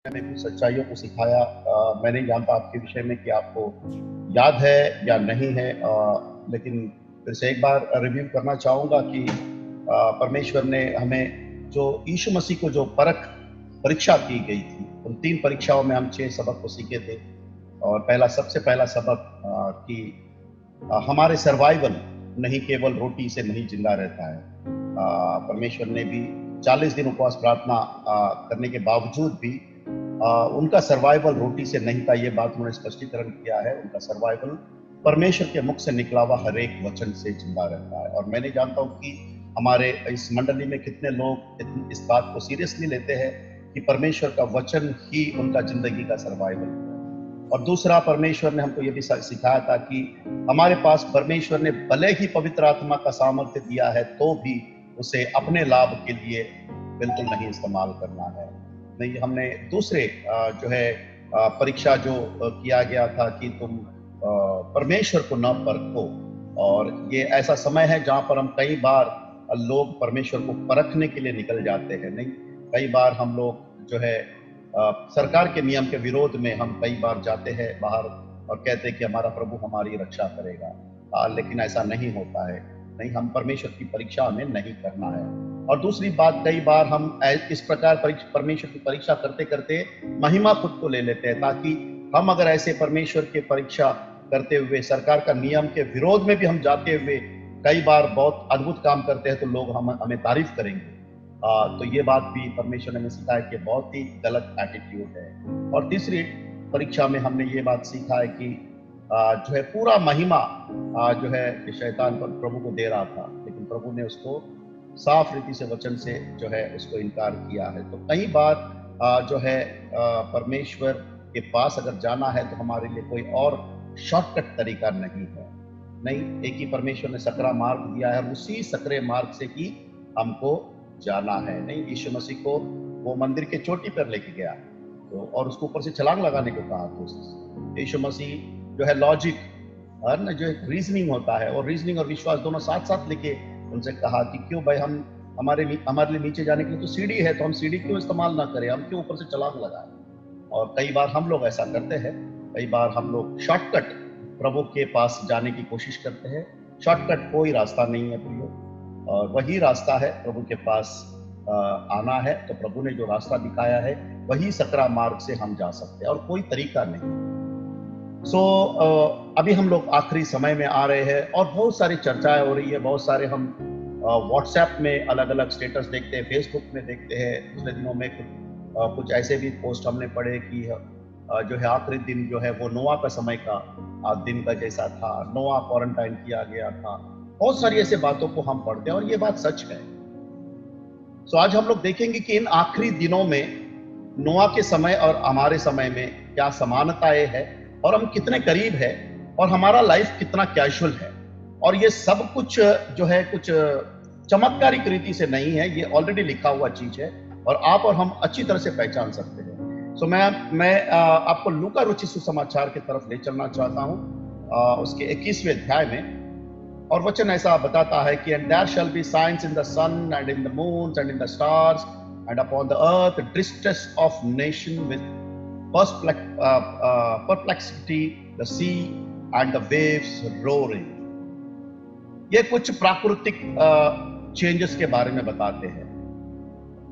मैंने कुछ सच्चाइयों को सिखाया। मैं नहीं जानता आपके विषय में कि आपको याद है या नहीं है, लेकिन फिर से एक बार रिव्यू करना चाहूँगा कि परमेश्वर ने हमें जो यीशु मसीह को जो परीक्षा की गई थी, उन 3 परीक्षाओं में हम 6 सबक को सीखे थे। और सबसे पहला सबक कि हमारे सर्वाइवल नहीं केवल रोटी से नहीं जिंदा रहता है। परमेश्वर ने भी 40 दिन उपवास प्रार्थना करने के बावजूद भी उनका सर्वाइवल रोटी से नहीं था, ये बात उन्होंने स्पष्टीकरण किया है। उनका सर्वाइवल परमेश्वर के मुख से निकला हुआ हर एक वचन से जिंदा रहता है। और मैं नहीं जानता हूँ कि हमारे इस मंडली में कितने लोग इस बात को सीरियसली लेते हैं कि परमेश्वर का वचन ही उनका जिंदगी का सर्वाइवल है। और दूसरा, परमेश्वर ने हमको ये भी सिखाया था कि हमारे पास परमेश्वर ने भले ही पवित्र आत्मा का सामर्थ्य दिया है तो भी उसे अपने लाभ के लिए बिल्कुल नहीं इस्तेमाल करना है। नहीं, हमने दूसरे जो है परीक्षा जो किया गया था कि तुम परमेश्वर को न परखो। और ये ऐसा समय है जहां पर हम कई बार लोग परमेश्वर को परखने के लिए निकल जाते हैं। नहीं, कई बार हम लोग जो है सरकार के नियम के विरोध में हम कई बार जाते हैं बाहर और कहते हैं कि हमारा प्रभु हमारी रक्षा करेगा, लेकिन ऐसा नहीं होता है। नहीं, हम परमेश्वर की परीक्षा हमें नहीं करना है। और दूसरी बात, कई बार हम इस प्रकार परमेश्वर की परीक्षा करते करते महिमा खुद को ले लेते हैं, ताकि हम अगर ऐसे परमेश्वर की परीक्षा करते हुए सरकार का नियम के विरोध में भी हम जाते हुए कई बार बहुत अद्भुत काम करते हैं तो लोग हमें तारीफ करेंगे। तो ये बात भी परमेश्वर ने हमें सिखाया कि बहुत ही गलत एटीट्यूड है। और तीसरी परीक्षा में हमने ये बात सीखा है कि जो है पूरा महिमा जो है शैतान पर प्रभु को दे रहा था, लेकिन प्रभु ने उसको साफ रीति से वचन से जो है उसको इनकार किया है। तो कई बार जो है परमेश्वर के पास अगर जाना है तो हमारे लिए कोई और शॉर्टकट तरीका नहीं है। नहीं, एक ही परमेश्वर ने सकरा मार्ग दिया है और उसी सकरे मार्ग से ही हमको जाना है। नहीं, यीशु मसीह को वो मंदिर के चोटी पर लेके गया तो और उसको ऊपर से छलांग लगाने को कहा। तो यीशु मसीह जो है लॉजिक और ना जो एक रीजनिंग होता है, और रीजनिंग और विश्वास दोनों साथ साथ लेके उनसे कहा कि क्यों भाई, हम हमारे लिए नीचे जाने के लिए तो सीढ़ी है, तो हम सीढ़ी क्यों इस्तेमाल ना करें, हम क्यों ऊपर से छलांग लगाएं। और कई बार हम लोग ऐसा करते हैं। कई बार हम लोग शॉर्टकट प्रभु के पास जाने की कोशिश करते हैं। शॉर्टकट कोई रास्ता नहीं है प्रियो, और वही रास्ता है प्रभु के पास आना है। तो प्रभु ने जो रास्ता दिखाया है वही सकरा मार्ग से हम जा सकते हैं और कोई तरीका नहीं। अभी हम लोग आखिरी समय में आ रहे हैं और बहुत सारी चर्चाएं हो रही है। बहुत सारे हम व्हाट्सएप में अलग अलग स्टेटस देखते हैं, फेसबुक में देखते हैं। पिछले दिनों में कुछ ऐसे भी पोस्ट हमने पढ़े कि जो है आखिरी दिन जो है वो नोआ का समय का दिन का जैसा था, नोआ क्वारंटाइन किया गया था। बहुत सारी ऐसे बातों को हम पढ़ते हैं और ये बात सच है। आज हम लोग देखेंगे कि इन आखिरी दिनों में नोआ के समय और हमारे समय में क्या समानताएं है, और हम कितने करीब है, और हमारा लाइफ कितना कैजुअल है। और ये सब कुछ जो है कुछ चमत्कारिक रीति से नहीं है, ये ऑलरेडी लिखा हुआ चीज है और आप और हम अच्छी तरह से पहचान सकते हैं। मैं आपको लूका रुचि सुसमाचार की तरफ ले चलना चाहता हूँ, उसके 21वें अध्याय में। और वचन ऐसा बताता है कि and there shall be signs in the sun and in the moons and in the stars and upon the earth distress of nation with perplexity the sea and the waves roaring। ये कुछ प्राकृतिक changes के बारे में बताते हैं।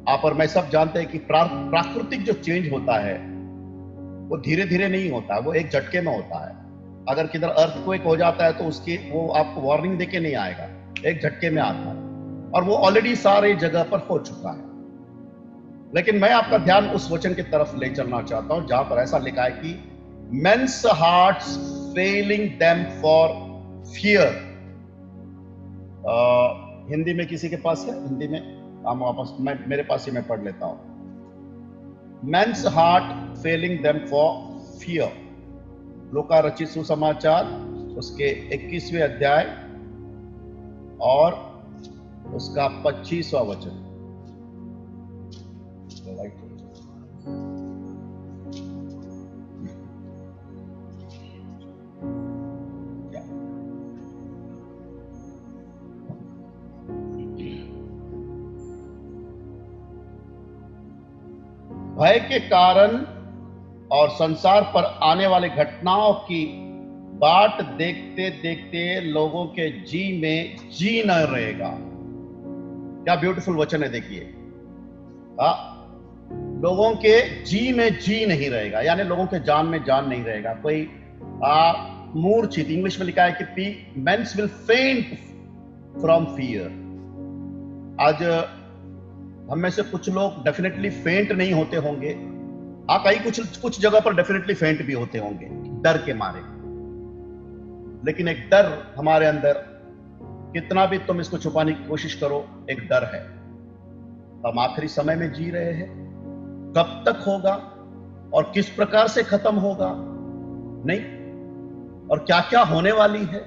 आप और मैं सब जानते हैं कि प्राकृतिक जो चेंज होता है वो धीरे धीरे नहीं होता है, वो एक झटके में होता है। अगर किधर अर्थक्वेक हो जाता है तो उसकी वो आपको वार्निंग देके नहीं आएगा, एक झटके में आता है, और वो ऑलरेडी सारे जगह पर हो चुका है। लेकिन मैं आपका ध्यान उस वचन की तरफ ले चलना चाहता हूं जहां पर ऐसा लिखा है कि men's hearts failing them for fear. Hindi में किसी के पास है? हिंदी में हम वापस मेरे पास ही मैं पढ़ लेता हूं। Men's heart failing them for fear, लूका रचित सुसमाचार उसके 21वें अध्याय और उसका 25वां वचन। भय के कारण और संसार पर आने वाली घटनाओं की बाट देखते देखते लोगों के जी में जी न रहेगा। क्या ब्यूटीफुल वचन है, देखिए। लोगों के जी में जी नहीं रहेगा, यानी लोगों के जान में जान नहीं रहेगा। कोई मूर्छित, इंग्लिश में लिखा है कि मेंस विल फेंट फ्रॉम फियर। आज हम में से कुछ लोग डेफिनेटली फेंट नहीं होते होंगे, कई कुछ जगह पर डेफिनेटली फेंट भी होते होंगे डर के मारे। लेकिन एक डर हमारे अंदर, कितना भी तुम इसको छुपाने की कोशिश करो, एक डर है। हम आखिरी समय में जी रहे हैं, कब तक होगा और किस प्रकार से खत्म होगा नहीं, और क्या क्या होने वाली है,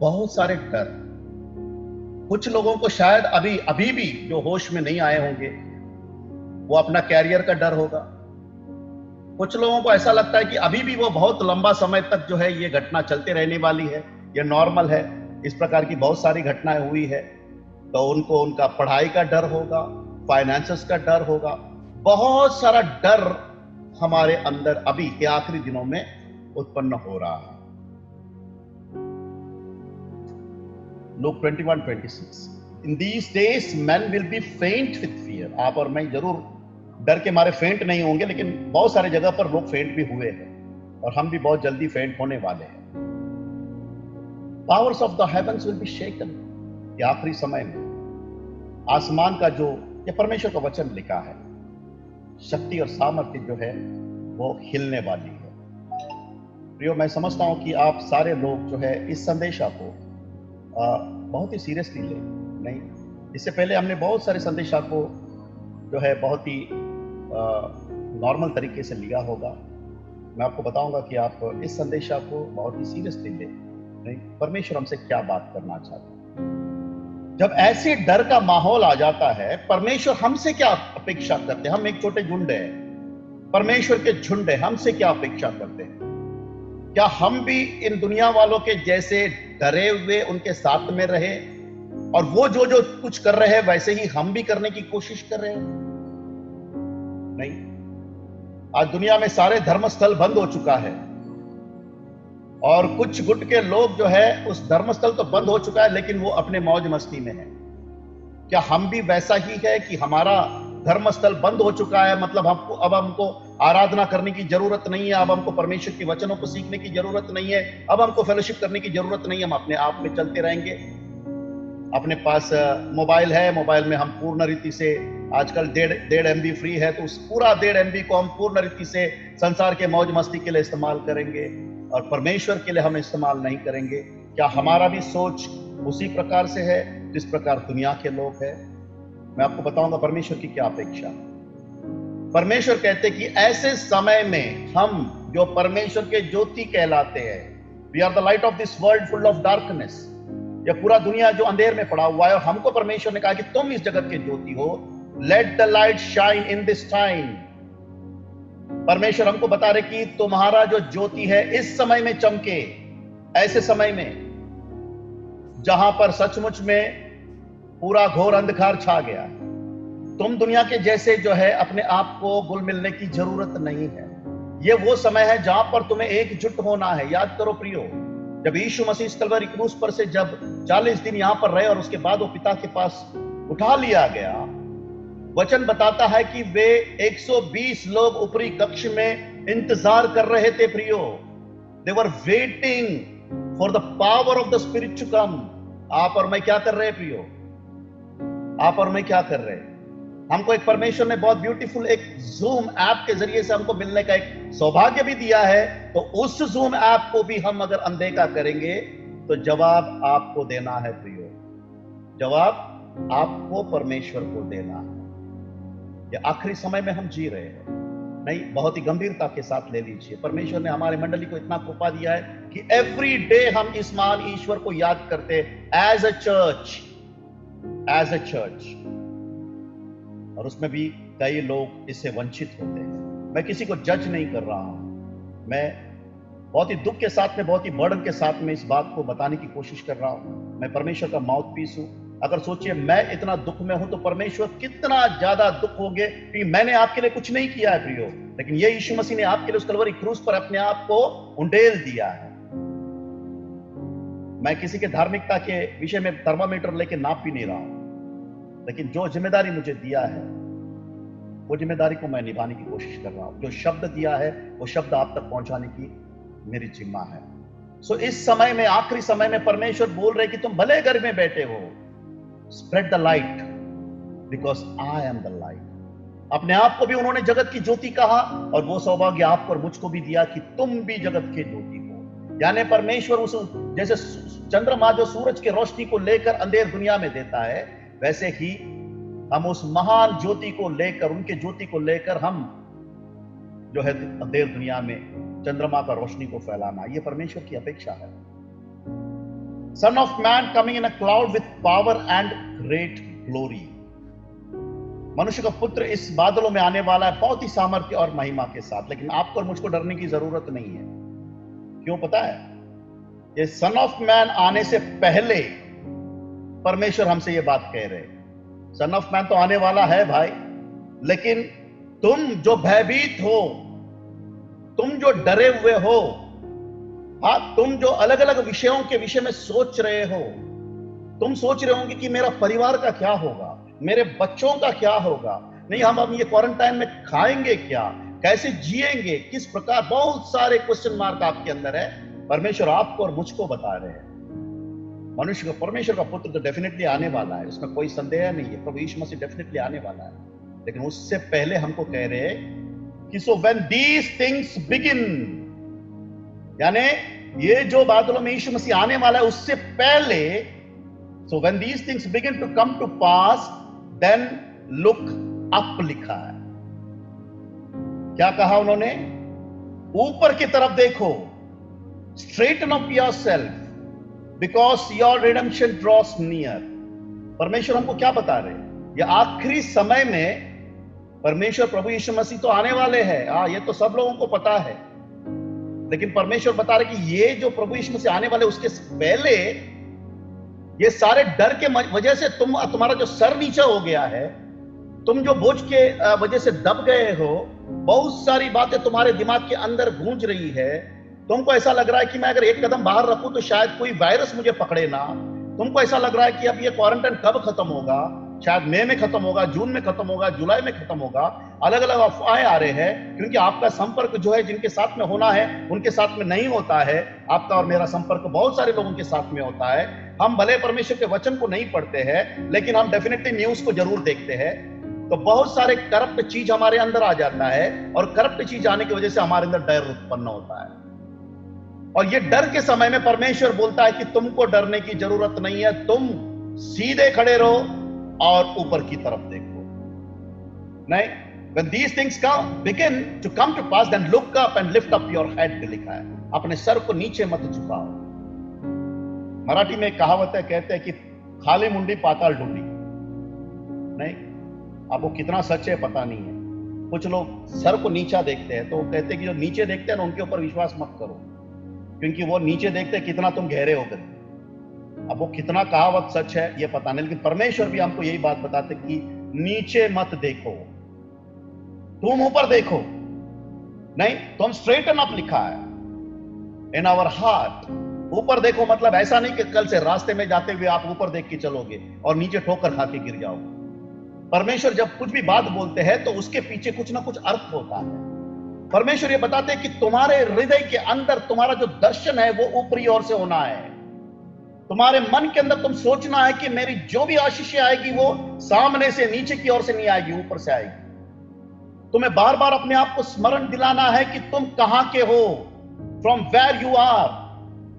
बहुत सारे डर। कुछ लोगों को शायद अभी भी जो होश में नहीं आए होंगे, वो अपना कैरियर का डर होगा। कुछ लोगों को ऐसा लगता है कि अभी भी वो बहुत लंबा समय तक जो है ये घटना चलते रहने वाली है, ये नॉर्मल है। इस प्रकार की बहुत सारी घटनाएं हुई है, तो उनको उनका पढ़ाई का डर होगा, फाइनेंसेस का डर होगा, बहुत सारा डर हमारे अंदर अभी के आखिरी दिनों में उत्पन्न हो रहा है। Luke 21:26 In these days men will be faint with fear। आप और मैं जरूर डर के मारे फेंट नहीं होंगे, लेकिन बहुत सारे जगह पर लोग फेंट भी हुए हैं, और हम भी बहुत जल्दी फेंट होने वाले हैं। Powers of the heavens will be shaken. ये आखिरी समय में आसमान का जो ये परमेश्वर का वचन लिखा है, शक्ति और सामर्थ्य जो है वो हिलने वाली है। प्रियो, मैं समझता हूं कि आप सारे लोग जो है इस संदेशा को बहुत ही सीरियसली ले नहीं। इससे पहले हमने बहुत सारे संदेशा को जो है बहुत ही नॉर्मल तरीके से लिया होगा। मैं आपको बताऊंगा कि आप इस संदेशा को बहुत ही सीरियसली ले नहीं। परमेश्वर हमसे क्या बात करना चाहता है। जब ऐसे डर का माहौल आ जाता है, परमेश्वर हमसे क्या अपेक्षा करते हैं? हम एक छोटे झुंड है, परमेश्वर के झुंड है, हमसे क्या अपेक्षा करते हैं? क्या हम भी इन दुनिया वालों के जैसे डरे हुए उनके साथ में रहे, और वो जो जो कुछ कर रहे हैं वैसे ही हम भी करने की कोशिश कर रहे हैं? नहीं। आज दुनिया में सारे धर्मस्थल बंद हो चुका है, और कुछ गुट के लोग जो है उस धर्मस्थल तो बंद हो चुका है, लेकिन वो अपने मौज मस्ती में है। क्या हम भी वैसा ही है कि हमारा धर्मस्थल बंद हो चुका है, मतलब अब हमको आराधना करने की जरूरत नहीं है, अब हमको परमेश्वर के वचनों को सीखने की जरूरत नहीं है, अब हमको फेलोशिप करने की जरूरत नहीं है, हम अपने आप में चलते रहेंगे। अपने पास मोबाइल है, मोबाइल में हम पूर्ण रीति से, आजकल 1.5 MB फ्री है, तो उस पूरा 1.5 MB को हम पूर्ण रीति से संसार के मौज मस्ती के लिए इस्तेमाल करेंगे, और परमेश्वर के लिए हम इस्तेमाल नहीं करेंगे। क्या हमारा भी सोच उसी प्रकार से है जिस प्रकार दुनिया के लोग हैं? मैं आपको बताऊंगा परमेश्वर की क्या अपेक्षा। परमेश्वर कहते कि ऐसे समय में हम जो परमेश्वर के ज्योति कहलाते हैं, we are the light of this world full of darkness. यह पूरा दुनिया जो अंधेर में पड़ा हुआ है, और हमको परमेश्वर ने कहा कि तुम इस जगत के ज्योति हो। Let the light shine in this time. परमेश्वर हमको बता रहे कि तुम्हारा जो ज्योति है इस समय में चमके, ऐसे समय में जहां पर सचमुच में पूरा घोर अंधकार छा गया। तुम दुनिया के जैसे जो है अपने आप को घुल मिलने की जरूरत नहीं है। ये वो समय है जहां पर तुम्हें एकजुट होना है। याद करो प्रियो, जब यीशु मसीह इस कलवरी क्रूस पर से जब 40 दिन यहां पर रहे और उसके बाद वो पिता के पास उठा लिया गया, वचन बताता है कि वे 120 लोग ऊपरी कक्ष में इंतजार कर रहे थे प्रियो। They were waiting for the power of the spirit to come. आप और मैं क्या कर रहे हैं प्रियो? आप और मैं क्या कर रहे हैं? हमको एक परमेश्वर ने बहुत ब्यूटीफुल एक जूम ऐप के जरिए से हमको मिलने का एक सौभाग्य भी दिया है। तो उस जूम ऐप को भी हम अगर अनदेखा करेंगे तो जवाब आपको देना है प्रियो। जवाब आपको परमेश्वर को देना है। ये आखिरी समय में हम जी रहे हैं, नहीं, बहुत ही गंभीरता के साथ ले लीजिए। परमेश्वर ने हमारे मंडली को इतना कृपा दिया है कि एवरी डे हम इस महान ईश्वर को याद करते as a church, as a church, और उसमें भी कई लोग इससे वंचित होते हैं। मैं किसी को जज नहीं कर रहा हूं, मैं बहुत ही दुख के साथ में, बहुत ही बर्डन के साथ में इस बात को बताने की कोशिश कर रहा हूं। मैं परमेश्वर का माउथ पीस हूं, अगर सोचिए मैं इतना दुख में हूं तो परमेश्वर कितना ज्यादा दुख होंगे, क्योंकि मैंने आपके लिए कुछ नहीं किया है प्रियो, लेकिन ये यीशु मसीह ने आपके लिए उस कलवरी क्रूस पर अपने आप को उंडेल दिया है। मैं किसी के धार्मिकता के विषय में थर्मामीटर लेके नाप भी नहीं रहा हूं, लेकिन जो जिम्मेदारी मुझे दिया है वो जिम्मेदारी को मैं निभाने की कोशिश कर रहा हूं। जो शब्द दिया है वो शब्द आप तक पहुंचाने की मेरी जिम्मा है। सो इस समय में, आखिरी समय में परमेश्वर बोल रहे कि तुम भले घर में बैठे हो, spread the light because I am the light. अपने आप को भी उन्होंने जगत की ज्योति कहा, और वो सौभाग्य आपको और मुझको भी दिया कि तुम भी जगत के ज्योति हो। यानी परमेश्वर उस, जैसे चंद्रमा जो सूरज की रोशनी को लेकर अंधेर दुनिया में देता है, वैसे ही हम उस महान ज्योति को लेकर, उनके ज्योति को लेकर हम जो है अंधेर दुनिया में चंद्रमा का रोशनी को फैलाना, ये परमेश्वर की अपेक्षा है। Son of man coming in a cloud with power and great glory. मनुष्य का पुत्र इस बादलों में आने वाला है बहुत ही सामर्थ्य और महिमा के साथ। लेकिन आपको और मुझको डरने की जरूरत नहीं है। क्यों पता है? ये सन ऑफ मैन आने से पहले परमेश्वर हमसे ये बात कह रहे हैं। सन ऑफ मैन तो आने वाला है भाई, लेकिन तुम जो भयभीत हो, तुम जो डरे हुए हो, हाँ, तुम जो अलग अलग विषयों के विषय में सोच रहे हो, तुम सोच रहे होंगे कि मेरा परिवार का क्या होगा, मेरे बच्चों का क्या होगा, नहीं हम ये क्वारंटाइन में खाएंगे क्या, कैसे जिएंगे, किस प्रकार, बहुत सारे क्वेश्चन मार्क आपके अंदर है। परमेश्वर आपको और मुझको बता रहे हैं मनुष्य का, परमेश्वर का पुत्र तो डेफिनेटली आने वाला है, इसमें कोई संदेह नहीं है। प्रभु यीशु मसीह डेफिनेटली आने वाला है, लेकिन उससे पहले हमको कह रहे हैं कि सो व्हेन दीज थिंग्स बिगिन, यानी ये जो बादलों में यीशु मसीह आने वाला है उससे पहले, so when these things begin to come to pass then look up लिखा है। क्या कहा उन्होंने? ऊपर की तरफ देखो, straighten up yourself because your redemption draws near. परमेश्वर हमको क्या बता रहे हैं? ये आखिरी समय में परमेश्वर प्रभु यीशु मसीह तो आने वाले हैं, हाँ ये तो सब लोगों को पता है, लेकिन परमेश्वर बता रहे कि ये जो प्रभु यीशु मसीह आने वाले उसके पहले ये सारे डर के वजह से तुम्हारा जो सर नीचा हो गया है, तुम जो बोझ के वजह से दब गए हो, बहुत सारी बातें तुम्हारे दिमाग के अंदर गूंज रही है। तुमको ऐसा लग रहा है कि मैं अगर एक कदम बाहर रखूं तो शायद कोई वायरस मुझे पकड़े ना। तुमको ऐसा लग रहा है कि अब ये क्वारंटाइन कब खत्म होगा, शायद मई में खत्म होगा, जून में खत्म होगा, जुलाई में खत्म होगा। अलग अलग अफवाहें आ रहे हैं, क्योंकि आपका संपर्क जो है जिनके साथ में होना है उनके साथ में नहीं होता है। आपका और मेरा संपर्क बहुत सारे लोगों के साथ में होता है। हम भले परमेश्वर के वचन को नहीं पढ़ते हैं, लेकिन हम डेफिनेटली न्यूज को जरूर देखते हैं। तो बहुत सारे करप्ट चीज हमारे अंदर आ जाता है, और करप्ट चीज आने की वजह से हमारे अंदर डर उत्पन्न होता है। और ये डर के समय में परमेश्वर बोलता है कि तुमको डरने की जरूरत नहीं है, तुम सीधे खड़े रहो और ऊपर की तरफ देखो। नहीं, when these things come begin to come to pass, then look up and lift up your head लिखा है। अपने सर को नीचे मत झुकाओ। मराठी में एक कहावत है, कहते हैं कि खाली मुंडी पाताल ढूंढी। नहीं, आपको कितना सच है पता नहीं है। कुछ लोग सर को नीचा देखते हैं, तो वो कहते हैं कि जो नीचे देखते हैं ना उनके ऊपर विश्वास मत करो, क्योंकि वो नीचे देखते हैं कितना तुम गहरे हो गए। अब वो कितना कहावत सच है ये पता नहीं, लेकिन परमेश्वर भी हमको यही बात बताते कि नीचे मत देखो, तुम ऊपर देखो। नहीं, तुम स्ट्रेटन अप लिखा है इन आवर हार्ट। ऊपर देखो मतलब ऐसा नहीं कि कल से रास्ते में जाते हुए आप ऊपर देख के चलोगे और नीचे ठोकर खा के गिर जाओगे। परमेश्वर जब कुछ भी बात बोलते हैं तो उसके पीछे कुछ ना कुछ अर्थ होता है। परमेश्वर ये बताते हैं कि तुम्हारे हृदय के अंदर तुम्हारा जो दर्शन है वो ऊपरी ओर से होना है। तुम्हारे मन के अंदर तुम सोचना है कि मेरी जो भी आशीष आएगी वो सामने से, नीचे की ओर से नहीं आएगी, ऊपर से आएगी। तुम्हें बार बार अपने आप को स्मरण दिलाना है कि तुम कहां के हो, फ्रॉम वेयर यू आर।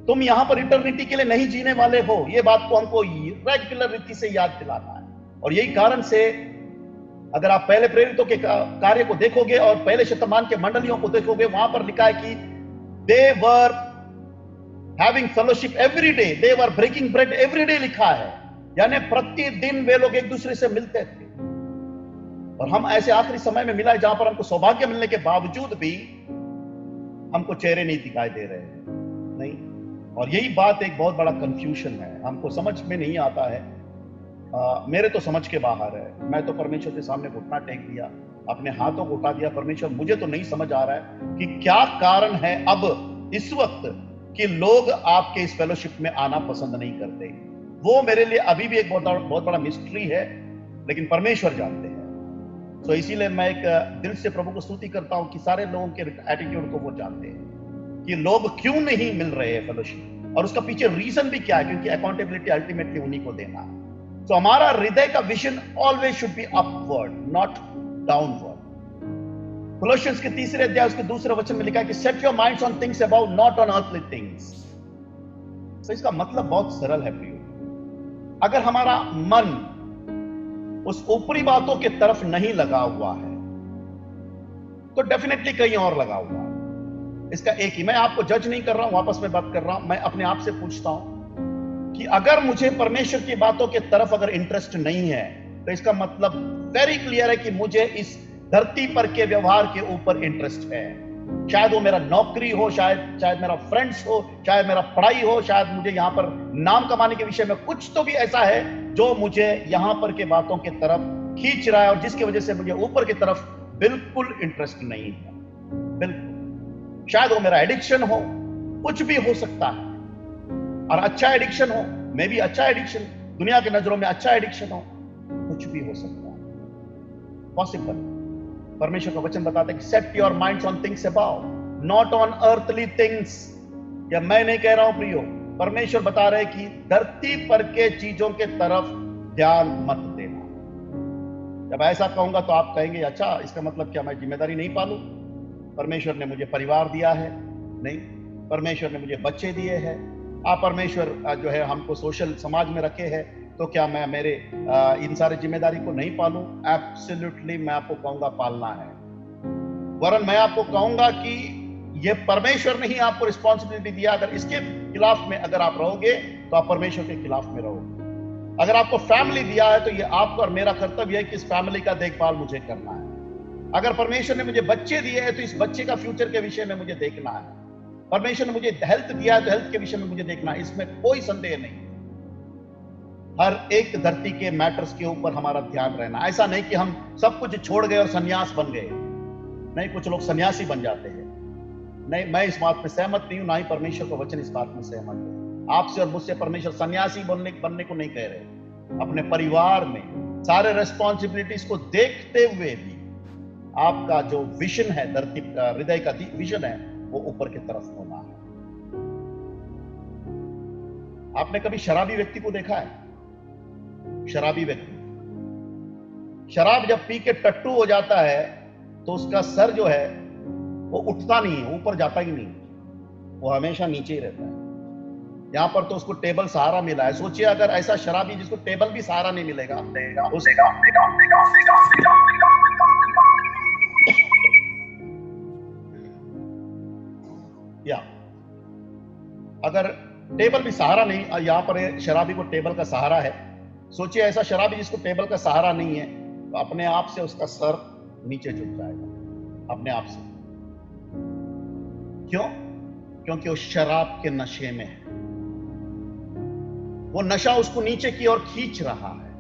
तुम यहां पर इटर्निटी के लिए नहीं जीने वाले हो। ये बात को हमको रेगुलर रीति से याद दिलाना है। और यही कारण से अगर आप पहले प्रेरितों के कार्य को देखोगे और पहले शतमान के मंडलियों को देखोगे, वहां पर लिखा है कि they were having fellowship every day, they were breaking bread every day लिखा है। यानी प्रतिदिन वे लोग एक दूसरे से मिलते थे। और हम ऐसे आखिरी समय में मिला है जहां पर हमको सौभाग्य मिलने के बावजूद भी हमको चेहरे नहीं दिखाई दे रहे हैं। नहीं, और यही बात एक बहुत बड़ा कंफ्यूजन है, हमको समझ में नहीं आता है मेरे तो समझ के बाहर है। मैं तो परमेश्वर के सामने घुटना टेक दिया, अपने हाथों को उठा दिया। परमेश्वर, मुझे तो नहीं समझ आ रहा है कि क्या कारण है अब इस वक्त कि लोग आपके इस फेलोशिप में आना पसंद नहीं करते। वो मेरे लिए अभी भी एक बहुत बड़ा मिस्ट्री है, लेकिन परमेश्वर जानते हैं। तो इसीलिए मैं एक दिल से प्रभु को स्तुति करता हूं कि सारे लोगों के एटीट्यूड को वो जानते हैं कि लोग क्यों नहीं मिल रहे हैं फेलोशिप, और उसका पीछे रीजन भी क्या है, क्योंकि अकाउंटेबिलिटी अल्टीमेटली उन्हीं को देना है। तो हमारा हृदय का vision always should be upward, not downward. Colossians के 3 अध्याय उसके 2 वचन में लिखा है कि set your minds on things about, not on earthly things. तो इसका मतलब बहुत सरल है प्रियो। अगर हमारा मन उस ऊपरी बातों के तरफ नहीं लगा हुआ है तो डेफिनेटली कहीं और लगा हुआ है। इसका एक ही, मैं आपको जज नहीं कर रहा हूं, वापस में बात कर रहा हूं, मैं अपने आप से पूछता हूं कि अगर मुझे परमेश्वर की बातों के तरफ अगर इंटरेस्ट नहीं है तो इसका मतलब वेरी क्लियर है कि मुझे इस धरती पर के व्यवहार के ऊपर इंटरेस्ट है। शायद वो मेरा नौकरी हो, शायद मेरा फ्रेंड्स हो, शायद मेरा पढ़ाई हो, शायद मुझे यहां पर नाम कमाने के विषय में कुछ तो भी ऐसा है जो मुझे यहां पर के बातों के तरफ खींच रहा है और जिसकी वजह से मुझे ऊपर की तरफ बिल्कुल इंटरेस्ट नहीं है। बिल्कुल, शायद वो मेरा एडिक्शन हो, कुछ भी हो सकता है, और अच्छा एडिक्शन हो, मे बी अच्छा एडिक्शन, दुनिया की नजरों में अच्छा एडिक्शन हो, कुछ भी हो सकता है, पॉसिबल। परमेश्वर का वचन बताता है कि set your minds on things above, not on earthly things. या मैं नहीं कह रहा हूं प्रियो, परमेश्वर बता रहे कि धरती पर के चीजों के तरफ ध्यान मत देना। जब ऐसा कहूंगा तो आप कहेंगे अच्छा इसका मतलब क्या मैं जिम्मेदारी नहीं पालूं? परमेश्वर ने मुझे परिवार दिया है? नहीं। परमेश्वर ने मुझे बच्चे दिए हैं? परमेश्वर जो है हमको सोशल समाज में रखे हैं, तो क्या मैं मेरे इन सारे जिम्मेदारी को नहीं पालूं? एब्सोल्युटली मैं आपको कहूंगा पालना है। वरन मैं आपको कहूंगा कि ये परमेश्वर ने ही आपको रिस्पॉन्सिबिलिटी दिया। अगर इसके खिलाफ में अगर आप रहोगे तो आप परमेश्वर के खिलाफ में रहोगे। अगर आपको फैमिली दिया है तो ये आपका और मेरा कर्तव्य है कि इस फैमिली का देखभाल मुझे करना है। अगर परमेश्वर ने मुझे बच्चे दिए हैं तो इस बच्चे का फ्यूचर के विषय में मुझे देखना है। परमेश्वर ने मुझे हेल्थ दिया है तो हेल्थ के विषय में मुझे देखना है, इसमें कोई संदेह नहीं। हर एक धरती के मैटर्स के ऊपर हमारा ध्यान रहना। ऐसा नहीं कि हम सब कुछ छोड़ गए और सन्यास बन गए। नहीं, कुछ लोग सन्यासी बन जाते हैं। नहीं, मैं इस बात में सहमत नहीं हूं, ना ही परमेश्वर का वचन इस बात में सहमत है। आपसे और मुझसे परमेश्वर सन्यासी बनने को नहीं कह रहे। अपने परिवार में सारे रेस्पॉन्सिबिलिटीज को देखते हुए भी आपका जो विजन है, धरती का हृदय का विजन है, वो ऊपर की तरफ होना है। आपने कभी शराबी व्यक्ति को देखा है? शराबी व्यक्ति शराब जब पी के टट्टू हो जाता है तो उसका सर जो है वो उठता नहीं है, ऊपर जाता ही नहीं, वो हमेशा नीचे ही रहता है। यहां पर तो उसको टेबल सहारा मिला है। सोचिए अगर ऐसा शराबी जिसको टेबल भी सहारा नहीं मिलेगा, या अगर टेबल भी सहारा नहीं, यहां पर शराबी को टेबल का सहारा है। सोचिए ऐसा शराबी जिसको टेबल का सहारा नहीं है, तो अपने आप से उसका सर नीचे झुक जाएगा, अपने आप से। क्यों? क्योंकि वो शराब के नशे में है। वो नशा उसको नीचे की ओर खींच रहा है।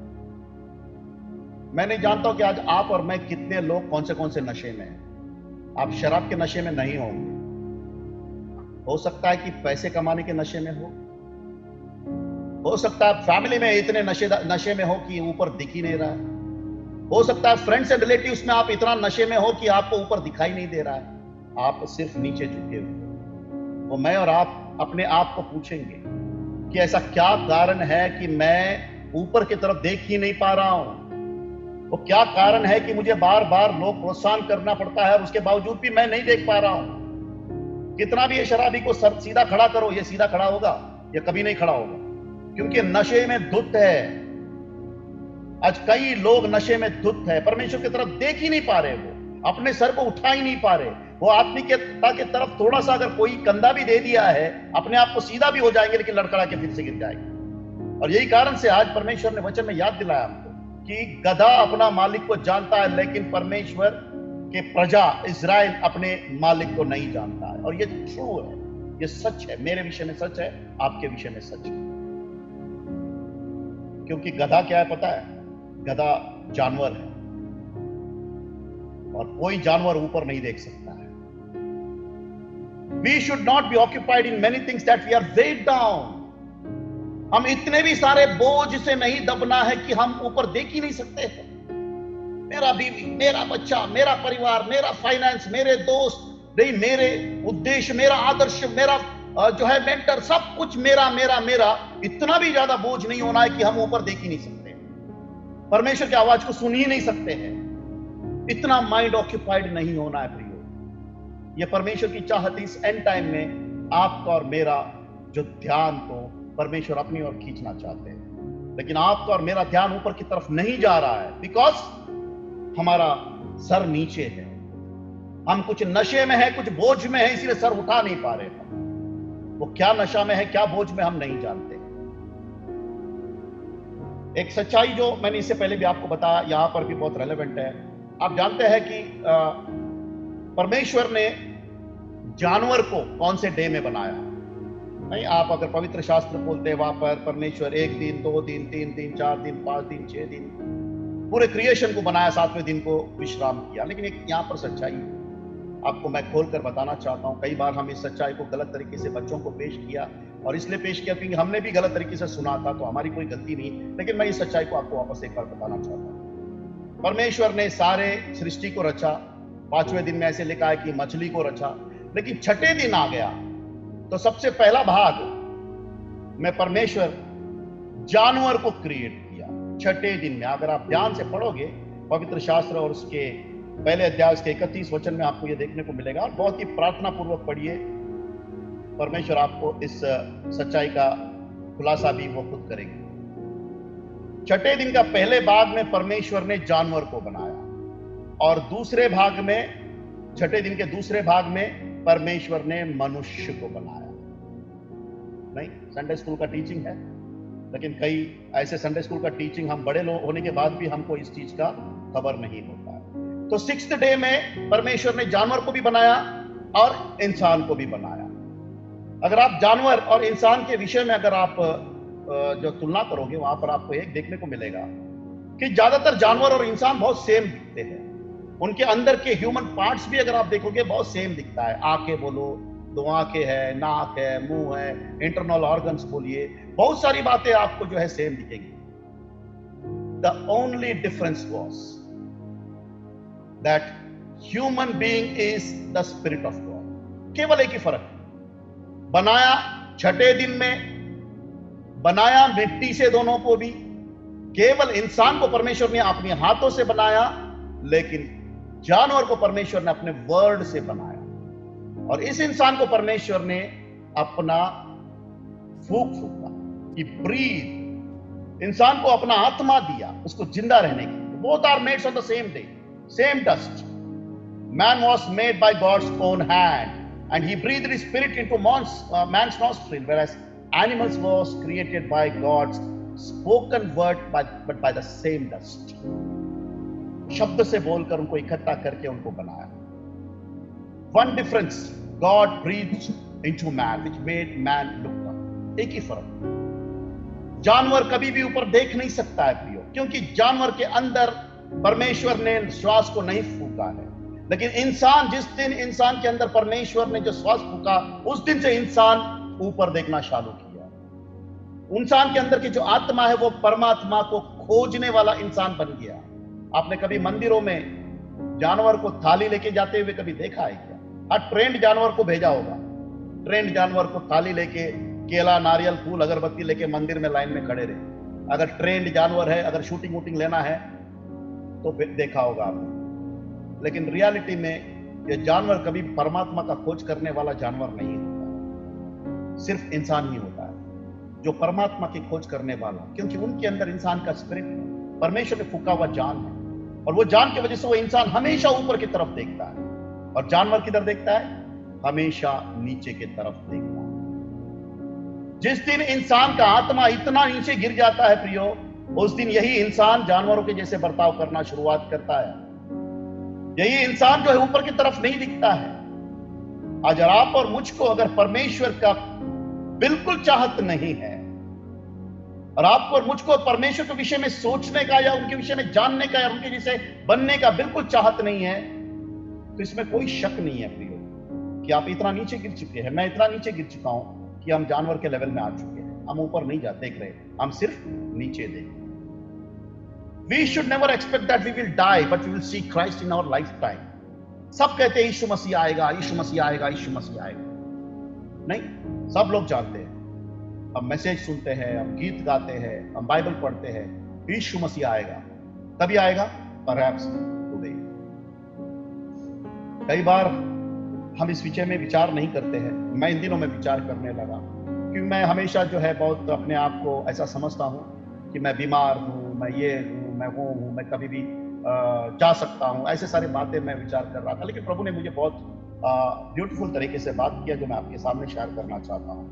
मैं नहीं जानता हूं कि आज आप और मैं कितने लोग कौन से नशे में हैं। आप शराब के नशे में नहीं होंगे। हो सकता है कि पैसे कमाने के नशे में हो सकता है फैमिली में इतने नशे में हो कि ऊपर दिख ही नहीं रहा है। हो सकता है फ्रेंड्स एंड रिलेटिव्स में आप इतना नशे में हो कि आपको ऊपर दिखाई नहीं दे रहा है, आप सिर्फ नीचे झुके हुए। वो मैं और आप अपने आप को पूछेंगे कि ऐसा क्या कारण है कि मैं ऊपर की तरफ देख ही नहीं पा रहा हूं। वो क्या कारण है कि मुझे बार बार लोग प्रोत्साहन करना पड़ता है और उसके बावजूद भी मैं नहीं देख पा रहा हूं। कितना भी ये शराबी को सर सीधा खड़ा करो, ये सीधा खड़ा होगा? ये कभी नहीं खड़ा होगा, क्योंकि नशे में धुत है। आज कई लोग नशे में धुत है, परमेश्वर की तरफ देख ही नहीं पा रहे, वो अपने सर को उठा ही नहीं पा रहे। वो आत्मिकता की तरफ थोड़ा सा अगर कोई कंधा भी दे दिया है, अपने आप को सीधा भी हो जाएंगे, लेकिन लड़खड़ा के फिर से गिर जाएंगे। और यही कारण से आज परमेश्वर ने वचन में याद दिलाया हमको कि गधा अपना मालिक को जानता है, लेकिन परमेश्वर के प्रजा इज़राइल अपने मालिक को नहीं जानता है। और ये ट्रू है, ये सच है। मेरे विषय में सच है, आपके विषय में सच है। क्योंकि गधा क्या है पता है? गधा जानवर है और कोई जानवर ऊपर नहीं देख सकता है। We should not be occupied in many things that we are weighed down. हम इतने भी सारे बोझ से नहीं दबना है कि हम ऊपर देख ही नहीं सकते हैं। मेरा बीवी, मेरा बच्चा, मेरा परिवार, मेरा फाइनेंस, मेरे दोस्त, नहीं मेरे उद्देश्य, मेरा आदर्श, मेरा जो है मेंटर, सब कुछ मेरा मेरा मेरा, इतना भी ज्यादा बोझ नहीं होना है कि हम ऊपर देख ही नहीं सकते, परमेश्वर की आवाज को सुन ही नहीं सकते हैं। इतना माइंड ऑक्यूपाइड नहीं होना है प्रियो। ये परमेश्वर की चाहत इस एंड टाइम में आपका और मेरा जो ध्यान को परमेश्वर अपनी ओर खींचना चाहते हैं, लेकिन आपका और मेरा ध्यान ऊपर की तरफ नहीं जा रहा है बिकॉज हमारा सर नीचे है। हम कुछ नशे में है, कुछ बोझ में है, इसलिए सर उठा नहीं पा रहे हैं। वो क्या नशा में है, क्या बोझ में, हम नहीं जानते। एक सच्चाई जो मैंने इससे पहले भी आपको बताया, यहां पर भी बहुत रेलेवेंट है। आप जानते हैं कि परमेश्वर ने जानवर को कौन से डे में बनाया? नहीं, आप अगर पवित्र शास्त्र बोलते हैं वहां पर परमेश्वर 1 दिन, 2 दिन, 3 दिन, 4 दिन, 5 दिन, 6 दिन, पूरे क्रिएशन को बनाया, 7वें दिन को विश्राम किया। लेकिन एक यहां पर सच्चाई आपको मैं खोलकर बताना चाहता हूं। कई बार हम इस सच्चाई को गलत तरीके से बच्चों को पेश किया, और इसलिए पेश किया क्योंकि हमने भी गलत तरीके से सुना था, तो हमारी कोई गलती नहीं। लेकिन मैं इस सच्चाई को आपको वापस एक बार बताना चाहता हूं। परमेश्वर ने सारे सृष्टि को रचा, 5वें दिन में ऐसे लिखा है कि मछली को रचा, लेकिन छठे दिन आ गया तो सबसे पहला भाग में परमेश्वर जानवर को क्रिएट किया छठे दिन में। अगर आप ध्यान से पढ़ोगे पवित्र शास्त्र और उसके पहले अध्याय के 31 वचन में आपको यह देखने को मिलेगा, और बहुत ही प्रार्थना पूर्वक पढ़िए, परमेश्वर आपको इस सच्चाई का खुलासा भी वो खुद करेंगे। छठे दिन का पहले भाग में परमेश्वर ने जानवर को बनाया, और दूसरे भाग में, छठे दिन के दूसरे भाग में परमेश्वर ने मनुष्य को बनाया। नहीं, संडे स्कूल का टीचिंग है, लेकिन कई ऐसे संडे स्कूल का टीचिंग हम बड़े लोग होने के बाद भी हमको इस चीज का खबर नहीं होता है। तो 6th डे में परमेश्वर ने जानवर को भी बनाया और इंसान को भी बनाया। अगर आप जानवर और इंसान के विषय में अगर आप जो तुलना करोगे, वहां पर आपको एक देखने को मिलेगा कि ज्यादातर जानवर और इंसान बहुत सेम दिखते हैं। उनके अंदर के ह्यूमन पार्ट्स भी अगर आप देखोगे बहुत सेम दिखता है। आंखें बोलो, 2 आंखें है, नाक है, मुंह है, इंटरनल ऑर्गन्स बोलिए, बहुत सारी बातें आपको जो है सेम दिखेगी। The only difference was that human being is the spirit of God. केवल एक ही फर्क, बनाया छठे दिन में, बनाया मिट्टी से दोनों को भी। केवल इंसान को परमेश्वर ने अपने हाथों से बनाया, लेकिन जानवर को परमेश्वर ने अपने वर्ड से बनाया। और इस इंसान को परमेश्वर ने अपना फूंक फूंका, कि ब्रीथ, इंसान को अपना आत्मा दिया, उसको जिंदा रहने की। Both are made on the same day, same dust. Man was made by God's own hand and he breathed his spirit into man's nostril, whereas animals was created by God's spoken word, but by the same dust. शब्द से बोलकर उनको इकट्ठा करके उनको बनाया। One difference, God breathed into man, which made man look up. एक ही फर्क, जानवर कभी भी ऊपर देख नहीं सकता है प्रियो, क्योंकि जानवर के अंदर परमेश्वर ने श्वास को नहीं फूंका है। लेकिन इंसान, जिस दिन इंसान के अंदर परमेश्वर ने जो श्वास फूंका, उस दिन से इंसान ऊपर देखना चालू किया। इंसान के अंदर की जो आत्मा है वो परमात्मा को खोजने वाला इंसान बन गया। आपने कभी मंदिरों में जानवर को थाली लेके जाते हुए कभी देखा है क्या? हाँ, ट्रेंड जानवर को भेजा होगा, ट्रेंड जानवर को थाली लेके, केला, नारियल, फूल, अगरबत्ती लेके मंदिर में लाइन में खड़े रहे। अगर ट्रेंड जानवर है, अगर शूटिंग वूटिंग लेना है तो देखा होगा आपने। लेकिन रियलिटी में ये जानवर कभी परमात्मा का खोज करने वाला जानवर नहीं होता, सिर्फ इंसान ही होता है जो परमात्मा की खोज करने वाला, क्योंकि उनके अंदर इंसान का स्पिरिट, परमेश्वर ने फूंका हुआ जान है, और वो जान की वजह से वो इंसान हमेशा ऊपर की तरफ देखता है, और जानवर किधर देखता है? हमेशा नीचे की तरफ देखता है। जिस दिन इंसान का आत्मा इतना नीचे गिर जाता है प्रियो, उस दिन यही इंसान जानवरों के जैसे बर्ताव करना शुरुआत करता है। यही इंसान जो है ऊपर की तरफ नहीं दिखता है। आज आप और मुझको अगर परमेश्वर का बिल्कुल चाहत नहीं है, और आपको और मुझको परमेश्वर के विषय में सोचने का या उनके विषय में जानने का या उनके जैसे बनने का बिल्कुल चाहत नहीं है, तो इसमें कोई शक नहीं है प्रियो कि आप इतना नीचे गिर चुके हैं, मैं इतना नीचे गिर चुका हूं कि हम जानवर के लेवल में आ चुके हैं। हम ऊपर नहीं जाते देख रहे, हम सिर्फ नीचे देख। We should never expect that we will die, but we will see Christ in our lifetime. सब कहते हैं यीशु मसीह आएगा, यीशु मसीह आएगा, यीशु मसीह आएगा। नहीं, सब लोग जानते हैं। हम मैसेज सुनते हैं, हम गीत गाते हैं, हम बाइबल पढ़ते हैं, यीशु मसीह आएगा। कभी आएगा? Perhaps today. कई बार हम इस विषय में विचार नहीं करते हैं। मैं इन दिनों में विचार करने लगा, क्योंकि मैं हमेशा जो है बहुत अपने आप को ऐसा समझता हूँ कि मैं बीमार हूँ, मैं ये हूँ, मैं वो हूँ, मैं कभी भी जा सकता हूँ। ऐसे सारी बातें मैं विचार कर रहा था, लेकिन प्रभु ने मुझे बहुत ब्यूटीफुल तरीके से बात किया, जो मैं आपके सामने शेयर करना चाहता हूँ।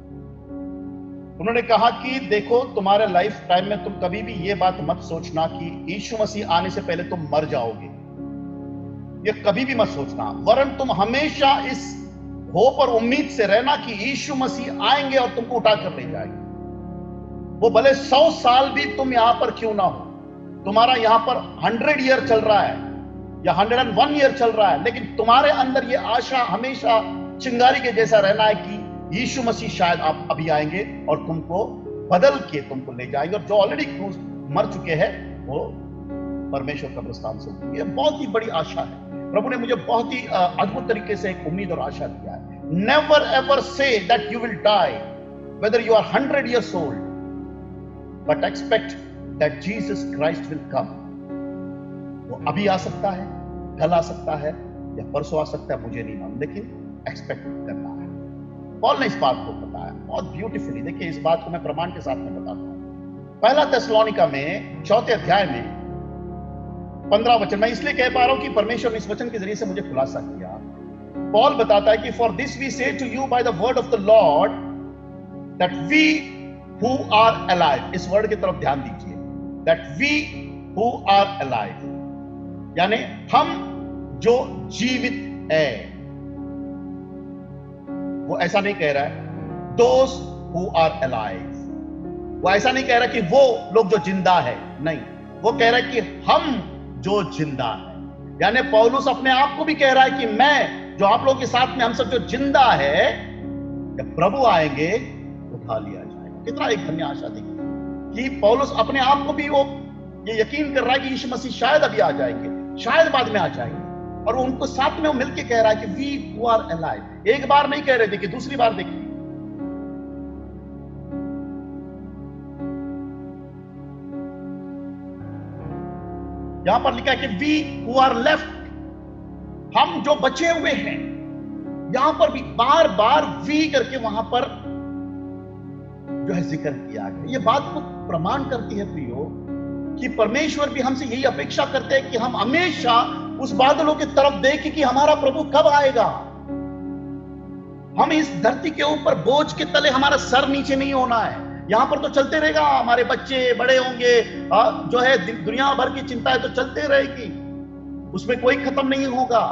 उन्होंने कहा कि देखो, तुम्हारे लाइफ टाइम में तुम कभी भी ये बात मत सोचना कि यीशु मसीह आने से पहले तुम मर जाओगे। ये कभी भी मत सोचना, वरन तुम हमेशा इस होप और उम्मीद से रहना कि यीशु मसीह आएंगे और तुमको उठा कर ले जाएंगे। वो भले 100 साल भी तुम यहां पर क्यों ना हो, तुम्हारा यहां पर 100 ईयर चल रहा है या 101 ईयर चल रहा है, लेकिन तुम्हारे अंदर ये आशा हमेशा चिंगारी के जैसा रहना है कि यीशु मसीह शायद आप अभी आएंगे और तुमको बदल के तुमको ले जाएंगे, और जो ऑलरेडी मर चुके हैं वो परमेश्वर कब्रिस्तान से उठेंगे। ये बहुत ही बड़ी आशा है। प्रभु ने मुझे बहुत ही अद्भुत तरीके से एक उम्मीद और आशा दिया है। Never ever say that you will die whether you are 100 years old, but expect that Jesus Christ will come. वो अभी आ सकता है, कल आ सकता है या परसों आ सकता है, मुझे नहीं मालूम, लेकिन एक्सपेक्ट करना है। पॉल ने इस बात को बताया बहुत ब्यूटीफुली। देखिए, इस बात को मैं प्रमाण के साथ में बताता हूं। पहला थिस्सलुनीका में 4 अध्याय में 15 वचन, मैं इसलिए कह पा रहा हूं कि परमेश्वर ने इस वचन के जरिए से मुझे खुलासा किया। पॉल बताता है कि for this we say to you by the word of the lord that we who are alive, इस वर्ड की तरफ ध्यान दीजिए, that we who are alive, यानी हम जो जीवित है। वो ऐसा नहीं कह रहा है those who are alive, वो ऐसा नहीं कह रहा कि वो लोग जो जिंदा है, नहीं, वो कह रहा है कि हम जो जिंदा है। यानी पौलुस अपने आप को भी कह रहा है कि मैं जो आप लोगों के साथ में हम सब जो जिंदा है, जब प्रभु आएंगे उठा लिया जाए। कितना एक धन्य आशा देखिए कि पौलुस अपने आप को भी वो ये यकीन कर रहा है कि यीशु मसीह शायद अभी आ जाएंगे, शायद बाद में आ जाएंगे, और वो उनको साथ में वो मिलके कह रहा है कि वी हू आर अलाइव। एक बार नहीं कह रहे, देखिए दूसरी बार देखिए, यहां पर लिखा है कि वी हू आर लेफ्ट, हम जो बचे हुए हैं। यहां पर भी बार बार वी करके वहां पर जो है जिक्र किया गया। ये बात को प्रमाण करती है प्रियो कि परमेश्वर भी हमसे यही अपेक्षा करते हैं कि हम हमेशा उस बादलों की तरफ देखें कि हमारा प्रभु कब आएगा। हम इस धरती के ऊपर बोझ के तले हमारा सर नीचे नहीं होना है। यहां पर तो चलते रहेगा, हमारे बच्चे बड़े होंगे, जो है दुनिया भर की चिंता है तो चलते रहेगी, उसमें कोई खत्म नहीं होगा।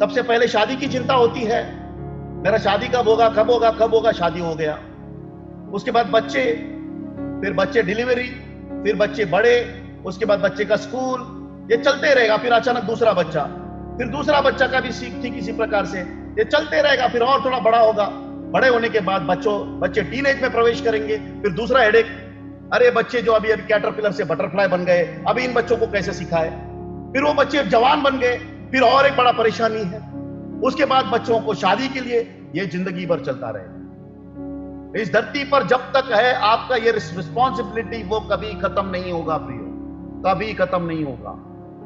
सबसे पहले शादी की चिंता होती है, मेरा शादी कब होगा, कब होगा, कब होगा, शादी हो गया। उसके बाद बच्चे, फिर बच्चे डिलीवरी, फिर बच्चे बड़े, उसके बाद बच्चे का स्कूल, ये चलते रहेगा। फिर अचानक दूसरा बच्चा, फिर दूसरा बच्चा का भी सीख थी किसी प्रकार से, ये चलते रहेगा। फिर और थोड़ा बड़ा होगा, बड़े होने के बाद बच्चे टीनेज में प्रवेश करेंगे, फिर दूसरा हेडेक, अरे बच्चे जो अभी कैटरपिलर से बटरफ्लाई बन गए, अभी इन बच्चों को कैसे सिखाए। फिर वो बच्चे जवान बन गए, फिर और एक बड़ा परेशानी है। उसके बाद बच्चों को शादी के लिए, ये जिंदगी भर चलता रहेगा। इस धरती पर जब तक है आपका ये रिस्पॉन्सिबिलिटी, वो कभी खत्म नहीं होगा प्रियो, कभी खत्म नहीं होगा।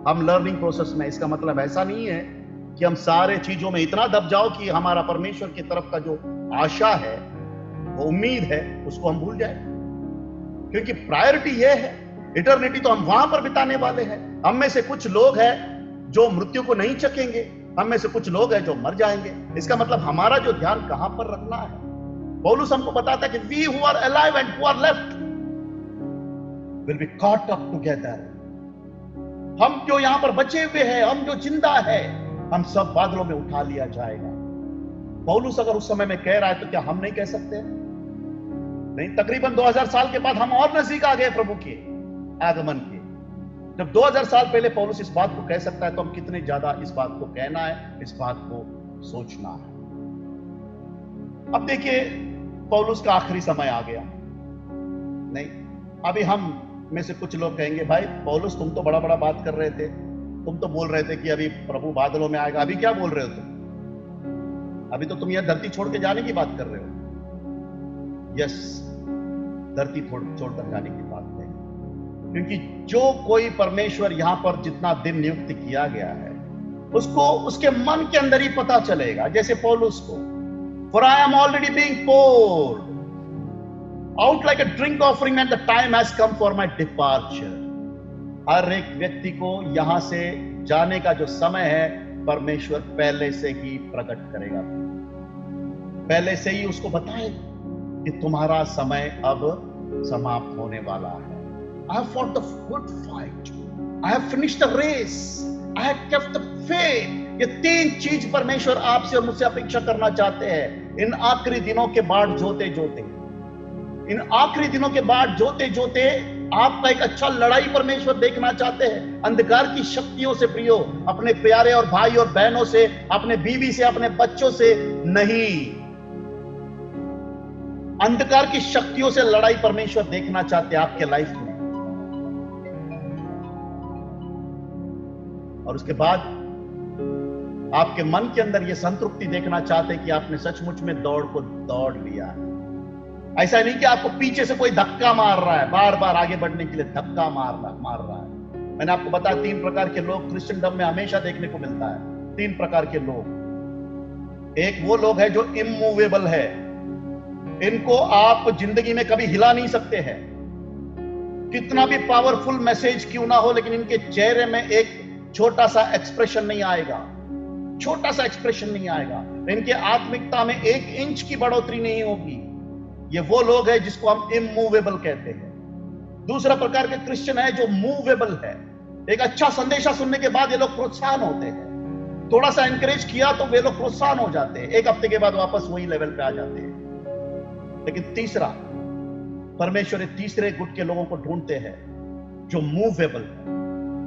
हम लर्निंग प्रोसेस में, इसका मतलब ऐसा नहीं है कि हम सारे चीजों में इतना दब जाओ कि हमारा परमेश्वर की तरफ का जो आशा है, वो उम्मीद है, उसको हम भूल जाए। क्योंकि प्रायोरिटी ये है, इटर्निटी तो हम वहां पर बिताने वाले हैं। हम में से कुछ लोग हैं जो मृत्यु को नहीं चखेंगे, हम में से कुछ लोग हैं जो मर जाएंगे। इसका मतलब हमारा जो ध्यान कहां पर रखना है। पौलुस हमको बताता है कि we who are alive and who are left will be caught up together. हम जो यहां पर बचे हुए हैं, हम जो जिंदा है, हम सब बादलों में उठा लिया जाएगा। पौलुस अगर उस समय में कह रहा है तो क्या हम नहीं कह सकते? नहीं, तकरीबन 2000 साल के बाद हम और नजदीक आ गए प्रभु के आगमन के। जब 2000 साल पहले पौलुस इस बात को कह सकता है, तो हम कितने ज्यादा इस बात को कहना है, इस बात को सोचना है। अब देखिए, पौलुस का आखिरी समय आ गया। नहीं, अभी हम में से कुछ लोग कहेंगे, भाई पौलुस तुम तो बड़ा बड़ा बात कर रहे थे, तुम तो बोल रहे थे कि अभी प्रभु बादलों में आएगा, अभी क्या बोल रहे हो तुम? अभी तो तुम यह धरती छोड़ के जाने की बात कर रहे हो। यस, धरती छोड़कर जाने की बात है, क्योंकि जो कोई परमेश्वर यहां पर जितना दिन नियुक्त किया गया है, उसको उसके मन के अंदर ही पता चलेगा। जैसे पौलुस को, For I am already being poured out like a drink offering and the time has come for my departure. हर एक व्यक्ति को यहां से जाने का जो समय है, परमेश्वर पहले से ही प्रकट करेगा, पहले से ही उसको बताएगा कि तुम्हारा समय अब समाप्त होने वाला है। I have fought the good fight. I have finished the race. I have kept the faith. ये तीन चीज परमेश्वर आपसे और मुझसे अपेक्षा करना चाहते हैं। इन आखिरी दिनों के बाद जोते जोते, इन आखिरी दिनों के बाद जोते जोते आपका एक अच्छा लड़ाई परमेश्वर देखना चाहते हैं। अंधकार की शक्तियों से प्रियो, अपने प्यारे और भाई और बहनों से, अपने बीवी से, अपने बच्चों से नहीं, अंधकार की शक्तियों से लड़ाई परमेश्वर देखना चाहते हैं आपके लाइफ में। और उसके बाद आपके मन के अंदर यह संतृप्ति देखना चाहते हैं कि आपने सचमुच में दौड़ को दौड़ लिया है। ऐसा नहीं कि आपको पीछे से कोई धक्का मार रहा है, बार बार आगे बढ़ने के लिए धक्का मार रहा है। मैंने आपको बताया 3 प्रकार के लोग क्रिश्चियनडम में हमेशा देखने को मिलता है। 3 प्रकार के लोग। एक वो लोग हैं जो इमूवेबल है, इनको आप जिंदगी में कभी हिला नहीं सकते हैं, कितना भी पावरफुल मैसेज क्यों ना हो, लेकिन इनके चेहरे में एक छोटा सा एक्सप्रेशन नहीं आएगा, छोटा सा एक्सप्रेशन नहीं आएगा, इनके आत्मिकता में 1 इंच की बढ़ोतरी नहीं होगी। ये वो लोग हैं जिसको हम इमूवेबल कहते हैं। दूसरा प्रकार के क्रिश्चियन है जो मूवेबल है। एक अच्छा संदेशा सुनने के बाद ये लोग प्रोत्साहन होते हैं, थोड़ा सा एनकरेज किया तो वे लोग प्रोत्साहन हो जाते हैं, 1 हफ्ते के बाद वापस वही लेवल पे आ जाते हैं। लेकिन तीसरा, परमेश्वर तीसरे गुट के लोगों को ढूंढते हैं जो मूवेबल है,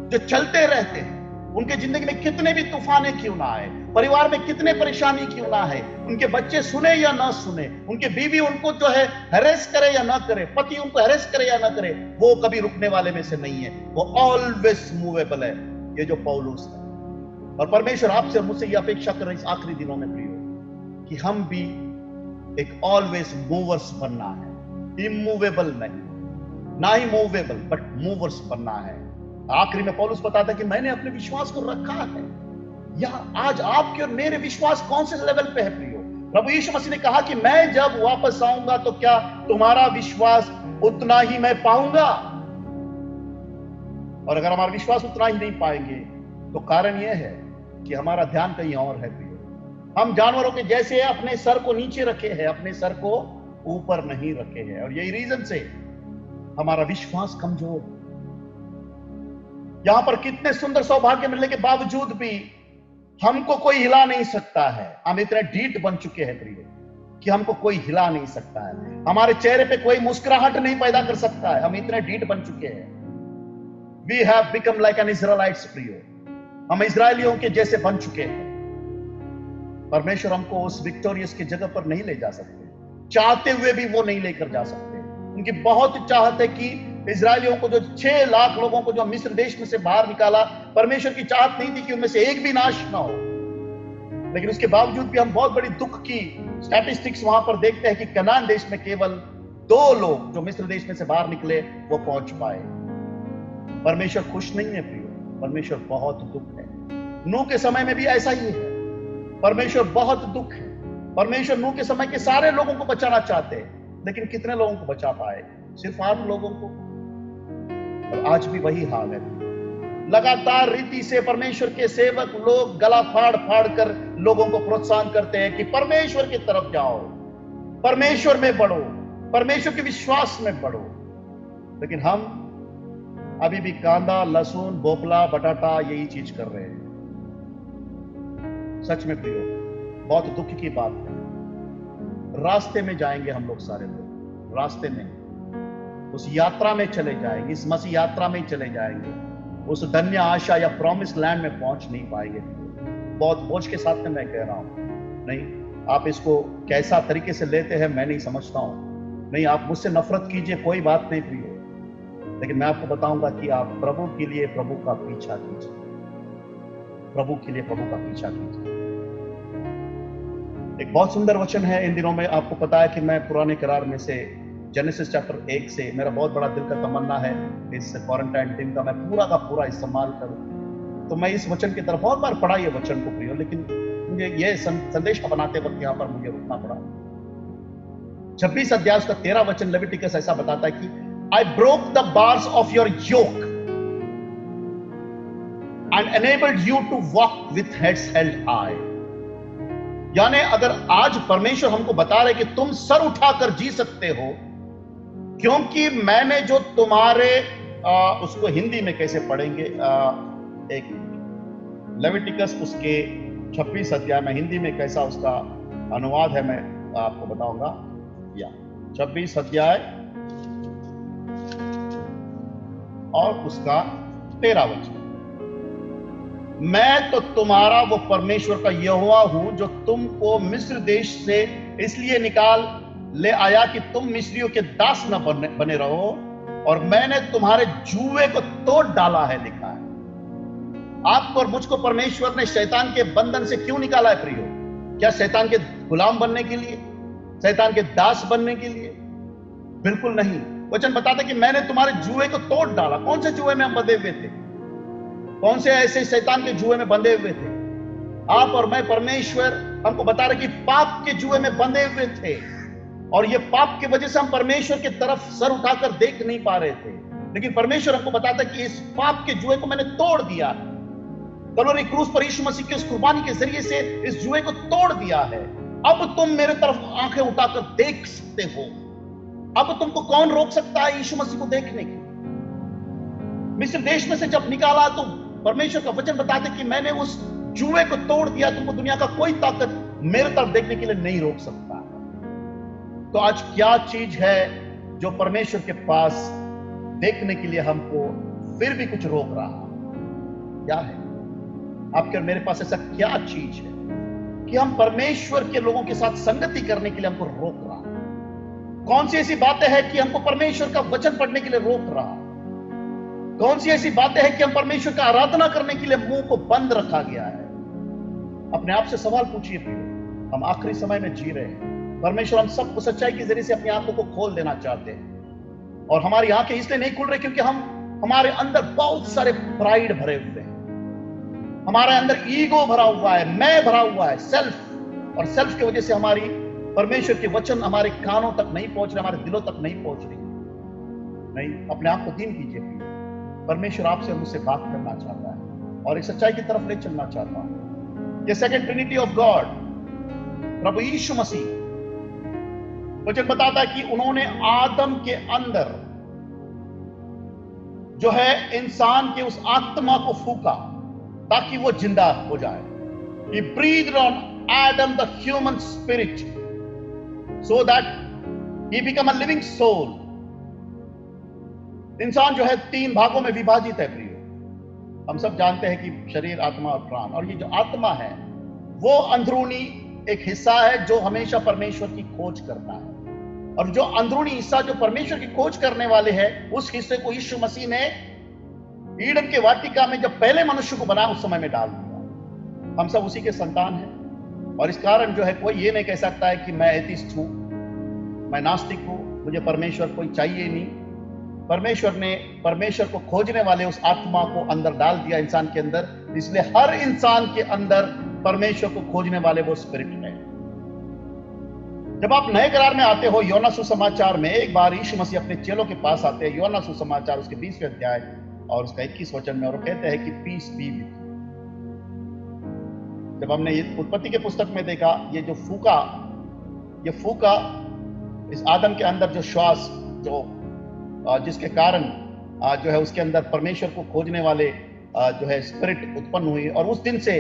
जो चलते रहते हैं। उनके जिंदगी में कितने भी तूफाने क्यों ना आए, परिवार में कितने परेशानी क्यों ना है, उनके बच्चे सुने या ना सुने, उनके बीवी उनको जो है हैरेस करे या ना करे, पति उनको हैरेस करे या ना करे, वो कभी रुकने वाले में से नहीं है, वो ऑलवेज मूवेबल है। ये जो पौलुस है, और परमेश्वर आपसे और मुझसे ये अपेक्षा कर रहे इस आखिरी दिनों में प्रियो कि हम भी एक ऑलवेज मूवर्स बनना है, इमूवेबल नहीं, ना ही मूवेबल बट मूवर्स बनना है। आखिरी में पौलुस बताता है कि मैंने अपने विश्वास को रखा है। या आज आपके और मेरे विश्वास कौन से लेवल पे है प्रियो? प्रभु यीशु मसीह ने कहा कि मैं जब वापस आऊंगा तो क्या तुम्हारा विश्वास उतना ही मैं पाऊंगा? और अगर हमारा विश्वास उतना ही नहीं पाएंगे तो कारण यह है कि हमारा ध्यान कहीं और है प्रियो। हम जानवरों के जैसे अपने सर को नीचे रखे हैं, अपने सर को ऊपर नहीं रखे हैं, और यही रीजन से हमारा विश्वास कमजोर। यहां पर कितने सुंदर सौभाग्य मिलने के बावजूद भी हमको कोई हिला नहीं सकता है। हम इतने ढीठ बन चुके हैं प्रियो कि हमको कोई हिला नहीं सकता है, हमारे चेहरे पे कोई मुस्कुराहट नहीं पैदा कर सकता है, हम इतने ढीठ बन चुके हैं। We have become like an Israelites प्रियो, हम इजरायलियों के जैसे बन चुके हैं। परमेश्वर हमको उस विक्टोरियस की जगह पर नहीं ले जा सकते, चाहते हुए भी वो नहीं लेकर जा सकते। उनकी बहुत चाहत है कि इजरायलियों को, जो 6 लाख लोगों को जो मिस्र देश में से बाहर निकाला, परमेश्वर की चाहत नहीं थी कि उनमें से एक भी नाश ना हो। लेकिन उसके बावजूद भी हम बहुत बड़ी दुख की स्टैटिस्टिक्स वहां पर देखते हैं कि कनान देश में केवल 2 लोग जो मिस्र देश में से बाहर निकले वो पहुंच पाए। परमेश्वर खुश नहीं है प्रियो, परमेश्वर बहुत दुख है। नूह के समय में भी ऐसा ही है, परमेश्वर बहुत दुख है। परमेश्वर नूह के समय के सारे लोगों को बचाना चाहते हैं, लेकिन कितने लोगों को बचा पाए? सिर्फ 8 लोगों को। और आज भी वही हाल है। लगातार रीति से परमेश्वर के सेवक लोग गला फाड़ फाड़ कर लोगों को प्रोत्साहन करते हैं कि परमेश्वर की तरफ जाओ, परमेश्वर में बढ़ो, परमेश्वर के विश्वास में बढ़ो। लेकिन हम अभी भी कांदा, लहसुन, बोपला, बटाटा यही चीज कर रहे हैं। सच में प्रियो, बहुत दुख की बात है। रास्ते में जाएंगे हम लोग सारे लोग, रास्ते में, उस यात्रा में चले जाएंगे, इस मसीह यात्रा में चले जाएंगे, उस धन्य आशा या प्रॉमिस लैंड में पहुंच नहीं पाएंगे। बहुत बोझ के साथ में मैं कह रहा हूं, नहीं, आप इसको कैसा तरीके से लेते हैं मैं नहीं समझता हूं। नहीं, आप मुझसे नफरत कीजिए, कोई बात नहीं प्रिय, लेकिन मैं आपको बताऊंगा कि आप प्रभु के लिए प्रभु का पीछा कीजिए, प्रभु के लिए प्रभु का पीछा कीजिए। एक बहुत सुंदर वचन है इन दिनों में, आपको पता है कि मैं पुराने करार में से जेनेसिस चैप्टर 1 से मेरा बहुत बड़ा दिल का तमन्ना है इस क्वारंटाइन दिन का मैं पूरा का पूरा इस्तेमाल करूं। तो मैं इस वचन की तरफ बहुत बार पढ़ा ये वचन को प्रियो, लेकिन मुझे ये संदेश बनाते वक्त यहां पर मुझे रुकना पड़ा। 26 अध्याय उसका 13 वचन लेविटिकस ऐसा बताता है कि I broke the bars of your yoke and enabled you to walk with heads held high। यानी अगर आज परमेश्वर हमको बता रहे कि तुम सर उठाकर जी सकते हो, क्योंकि मैंने जो तुम्हारे उसको हिंदी में कैसे पढ़ेंगे, एक लेविटिकस उसके 26 अध्याय में हिंदी में कैसा उसका अनुवाद है मैं आपको बताऊंगा। या 26 अध्याय और उसका 13 वचन, मैं तो तुम्हारा वो परमेश्वर का यहोवा हूं जो तुमको मिस्र देश से इसलिए निकाल ले आया कि तुम मिस्रियों के दास न बने रहो, और मैंने तुम्हारे जुए को तोड़ डाला है, लिखा है। आपको और मुझको परमेश्वर ने शैतान के बंधन से क्यों निकाला है प्रियो? क्या शैतान के गुलाम बनने के लिए, शैतान के दास बनने के लिए? बिल्कुल नहीं। वचन बताता कि मैंने तुम्हारे जुए को तोड़ डाला। कौन से जुए में हम बंधे हुए थे? कौन से ऐसे शैतान के जुए में बंधे हुए थे? आप और मैं, परमेश्वर हमको बता रहे कि पाप के जुए में बंधे हुए थे, और ये पाप की वजह से हम परमेश्वर की तरफ सर उठाकर देख नहीं पा रहे थे। लेकिन परमेश्वर हमको बताता कि इस पाप के जुए को मैंने तोड़ दिया, कलोरी क्रूस पर यीशु मसीह की उस कुर्बानी के जरिए से इस जुए को तोड़ दिया है। अब तुम मेरे तरफ आंखें उठाकर देख सकते हो। अब तुमको कौन रोक सकता है यीशु मसीह को देखने की? मिस्र देश में से जब निकाला तो परमेश्वर का वचन बताते कि मैंने उस जुए को तोड़ दिया, तुमको दुनिया का कोई ताकत मेरे तरफ देखने के लिए नहीं रोक सकता। तो आज क्या चीज है जो परमेश्वर के पास देखने के लिए हमको फिर भी कुछ रोक रहा? क्या है आपके और मेरे पास? ऐसा क्या चीज है कि हम परमेश्वर के लोगों के साथ संगति करने के लिए हमको रोक रहा? कौन सी ऐसी बातें हैं कि हमको परमेश्वर का वचन पढ़ने के लिए रोक रहा? कौन सी ऐसी बातें हैं कि हम परमेश्वर का आराधना करने के लिए मुंह को बंद रखा गया है? अपने आप से सवाल पूछिए प्रिय। हम आखिरी समय में जी रहे हैं। परमेश्वर हम सबको सच्चाई के जरिए से अपनी आंखों को खोल देना चाहते हैं, और हमारी आंखें इसलिए नहीं खुल रही क्योंकि हमारे अंदर बहुत सारे प्राइड भरे हुए हैं, हमारे अंदर ईगो भरा हुआ है, मैं भरा हुआ है, सेल्फ। और सेल्फ की वजह से हमारी परमेश्वर के वचन हमारे कानों तक नहीं पहुंच रहे, हमारे दिलों तक नहीं पहुंच रही। नहीं, अपने आप को दीन कीजिए। परमेश्वर आपसे मुझसे बात करना चाहता है और एक सच्चाई की तरफ ले चलना चाहता है। ये सेकंड ट्रिनिटी ऑफ गॉड, प्रभु यीशु मसीह, वचन बताता है कि उन्होंने आदम के अंदर जो है इंसान के उस आत्मा को फूका ताकि वो जिंदा हो जाए। He breathed on Adam the human spirit so that he become a living soul। इंसान जो है 3 भागों में विभाजित है प्रियो। हम सब जानते हैं कि शरीर, आत्मा और प्राण, और ये जो आत्मा है वो अंदरूनी एक हिस्सा है जो हमेशा परमेश्वर की खोज करता है, और जो अंदरूनी हिस्सा जो परमेश्वर की खोज करने वाले हैं, उस हिस्से को यीशु मसीह ने ईडन के वाटिका में जब पहले मनुष्य को बनाया उस समय में डाल दिया। हम सब उसी के संतान हैं, और इस कारण जो है कोई ये नहीं कह सकता है कि मैं एथिस्ट हूं, मैं नास्तिक हूं, मुझे परमेश्वर कोई चाहिए नहीं। परमेश्वर ने परमेश्वर को खोजने वाले उस आत्मा को अंदर डाल दिया इंसान के अंदर, इसलिए हर इंसान के अंदर परमेश्वर को खोजने वाले वो स्पिरिट है। जब आप नए करार में आते हो, योना सुसमाचार में एक बार यीशु मसीह अपने चेलों के पास आते हैं, योना सुसमाचार उसके 20वें अध्याय और उसका 21 वचन में, और वो कहते हैं कि पीस बी विद यू। जब हमने ये उत्पत्ति के पुस्तक में देखा, ये जो फूका इस आदम के अंदर जो श्वास जो जिसके कारण जो है उसके अंदर परमेश्वर को खोजने वाले जो है स्पिरिट उत्पन्न हुई, और उस दिन से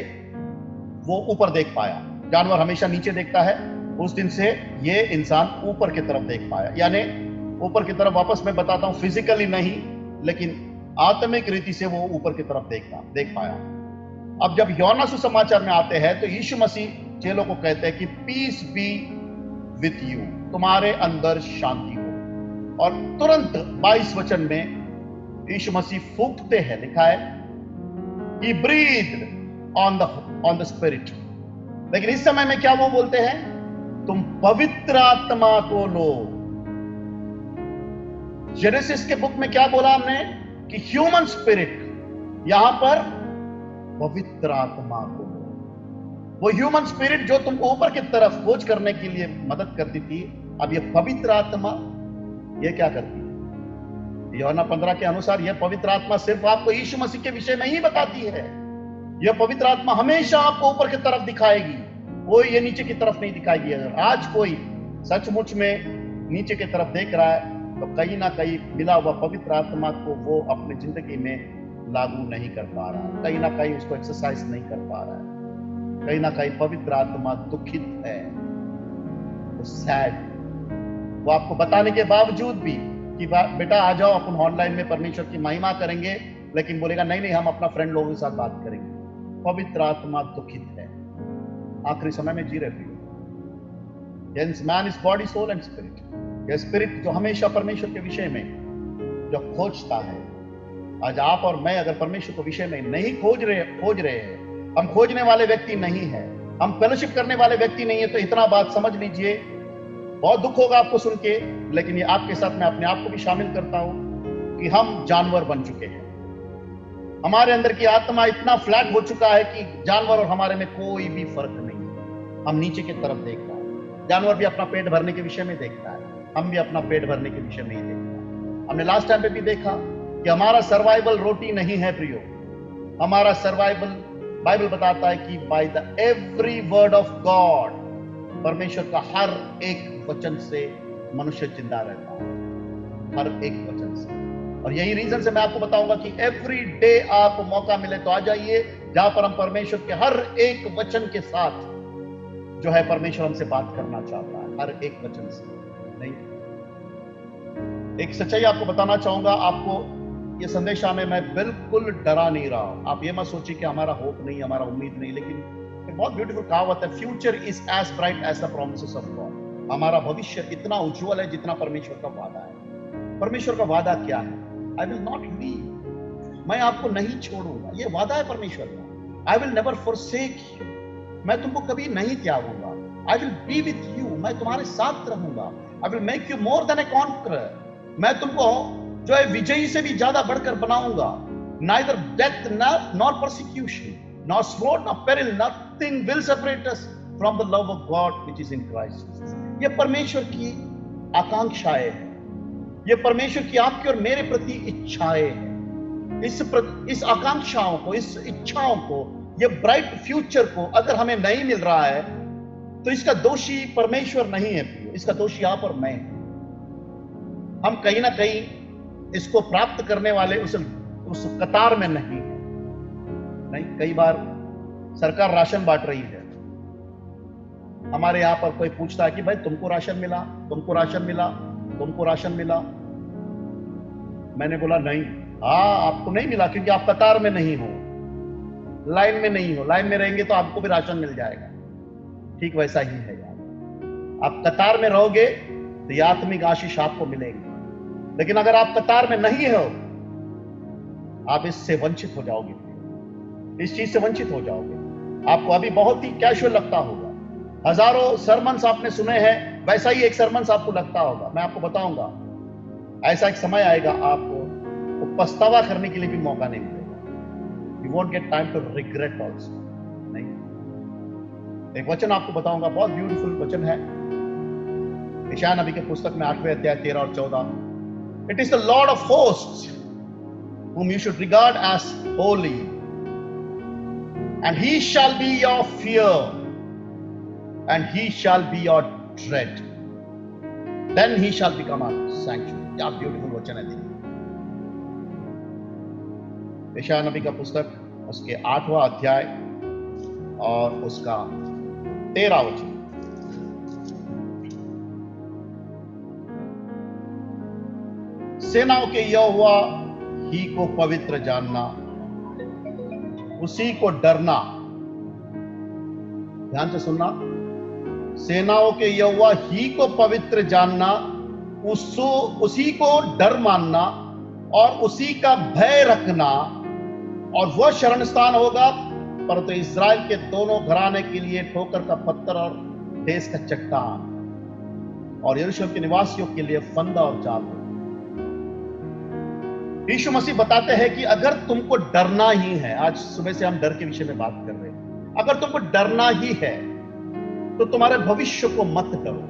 वो ऊपर देख पाया। जानवर हमेशा नीचे देखता है, उस दिन से ये इंसान ऊपर की तरफ देख पाया। यानी ऊपर की तरफ, वापस मैं बताता हूं, फिजिकली नहीं लेकिन आत्मिक रीति से वो ऊपर की तरफ देख पाया। अब जब यूहन्ना सुसमाचार में आते हैं तो यीशु मसीह चेलों को कहते हैं कि पीस बी विथ यू, तुम्हारे अंदर शांति हो। और तुरंत 22 वचन में यीशु मसीह फूंकते हैं, लिखा है he breathed on the spirit। लेकिन इस समय में क्या वो बोलते हैं, तुम पवित्र आत्मा को लो। जेनेसिस के बुक में क्या बोला हमने कि ह्यूमन स्पिरिट, यहां पर पवित्र आत्मा को लो। वो ह्यूमन स्पिरिट जो तुमको ऊपर की तरफ खोज करने के लिए मदद करती थी, अब ये पवित्र आत्मा ये क्या करती है? यूहन्ना 15 के अनुसार यह पवित्र आत्मा सिर्फ आपको यीशु मसीह के विषय में ही बताती है। यह पवित्र आत्मा हमेशा आपको ऊपर की तरफ दिखाएगी, कोई ये नीचे की तरफ नहीं दिखाएगी। अगर आज कोई सचमुच में नीचे की तरफ देख रहा है तो कहीं ना कहीं मिला हुआ पवित्र आत्मा को वो अपनी जिंदगी में लागू नहीं कर पा रहा है, कहीं ना कहीं उसको एक्सरसाइज नहीं कर पा रहा है, कहीं ना कहीं पवित्र आत्मा दुखित है, वो सैड। वो आपको बताने के बावजूद भी कि बेटा आ जाओ अपन ऑनलाइन में परमेश्वर की महिमा करेंगे, लेकिन बोलेगा नहीं नहीं हम अपना फ्रेंड लोगों के साथ बात करेंगे। पवित्र आत्मा दुखित है, आखिरी समय में जी रहे हो। Man is body soul and spirit. यह स्पिरिट जो हमेशा परमेश्वर के विषय में जो खोजता है। आज आप और मैं अगर परमेश्वर के विषय में नहीं खोज रहे हैं, हम खोजने वाले व्यक्ति नहीं है, हम फेलोशिप करने वाले व्यक्ति नहीं है, तो इतना बात समझ लीजिए, बहुत दुख होगा आपको सुन के, लेकिन ये आपके साथ मैं अपने आप को भी शामिल करता हूं कि हम जानवर बन चुके हैं। हमारे अंदर की आत्मा इतना फ्लैट हो चुका है कि जानवर और हमारे में कोई भी फर्क नहीं है। हम नीचे की तरफ देख रहे हैं, जानवर भी अपना पेट भरने के विषय में देखता है, हम भी अपना पेट भरने के विषय में ही देखते हैं। हमने लास्ट टाइम पे भी देखा कि हमारा सर्वाइवल रोटी नहीं है प्रियो, हमारा सर्वाइवल, बाइबल बताता है कि by the every word of God, परमेश्वर का हर एक वचन से मनुष्य जिंदा रहता है, हर एक वचन से। और यही रीजन से मैं आपको बताऊंगा कि एवरी डे आपको मौका मिले तो आ जाइए, जहां पर हम परमेश्वर के हर एक वचन के साथ जो है परमेश्वर हमसे बात करना चाहता है, हर एक वचन से। नहीं, एक सच्चाई आपको बताना चाहूंगा, आपको ये संदेशा में मैं बिल्कुल डरा नहीं रहा हूं। आप ये मत सोचिए कि हमारा होप नहीं, हमारा उम्मीद नहीं, लेकिन एक बहुत ब्यूटीफुल कहावत है, future is as bright as the promises of God. हमारा भविष्य इतना उज्जवल है जितना परमेश्वर का वादा है। परमेश्वर का वादा क्या है? आई विल नॉट लीव, मैं आपको नहीं छोड़ूंगा, ये वादा है परमेश्वर का। I will never forsake you, मैं तुमको कभी नहीं त्यागूंगा। I will be with you, मैं तुम्हारे साथ रहूंगा। I will make you more than a conqueror, मैं तुमको जो है विजयी से भी ज्यादा बढ़कर बनाऊंगा। Neither death nor persecution nor sword nor peril, nothing will separate us from the love of God which is in Christ Jesus. ये परमेश्वर की आकांक्षाएं हैं, ये परमेश्वर की आपकी और मेरे प्रति इच्छाएं हैं। इस आकांक्षाओं को, इस इच्छाओं को, ये ब्राइट फ्यूचर को अगर हमें नहीं मिल रहा है तो इसका दोषी परमेश्वर नहीं है, इसका दोषी आप और मैं। हम कहीं ना कहीं इसको प्राप्त करने वाले उस कतार में नहीं। कई बार सरकार राशन बांट रही है, हमारे यहां पर कोई पूछता है कि भाई तुमको राशन मिला, तुमको राशन मिला, तुमको राशन मिला। मैंने बोला नहीं, आपको नहीं मिला क्योंकि आप कतार में नहीं हो, लाइन में नहीं हो। लाइन में रहेंगे तो आपको भी राशन मिल जाएगा। ठीक वैसा ही है यार, आप कतार में रहोगे तो ये आत्मिक आशीष आपको मिलेगी, लेकिन अगर आप कतार में नहीं हो, आप इससे वंचित हो जाओगे, इस चीज से वंचित हो जाओगे। आपको अभी बहुत ही कैजुअल लगता होगा, हजारों सरमन्स आपने सुने हैं, वैसा ही एक सरमन्स आपको लगता होगा। मैं आपको बताऊंगा, ऐसा एक समय आएगा आपको पछतावा करने के लिए भी मौका नहीं मिलेगा। You won't get time to regret also. नहीं, एक वचन आपको बताऊंगा, बहुत ब्यूटीफुल वचन है, यशायाह नबी के पुस्तक में 8वें अध्याय 13 और 14। It is the Lord of hosts whom you should regard as holy, and he shall be your fear, and he shall be your dread. Then he shall become a sanctuary. क्या beautiful वचन है। यशायाह नबी का पुस्तक, उसके 8वां अध्याय और उसका 13वां वचन। सेनाओं के यहोवा ही को पवित्र जानना, उसी को डरना। ध्यान से सुनना, सेनाओं के यहोवा ही को पवित्र जानना, उसी को डर मानना और उसी का भय रखना, और वह शरण स्थान होगा परंतु इस्राएल के दोनों घराने के लिए ठोकर का पत्थर और देश का चट्टान, और यरूशलेम के निवासियों के लिए फंदा और जाल होगा। यीशु मसीह बताते हैं कि अगर तुमको डरना ही है, आज सुबह से हम डर के विषय में बात कर रहे हैं, अगर तुमको डरना ही है तो तुम्हारे भविष्य को मत डरो,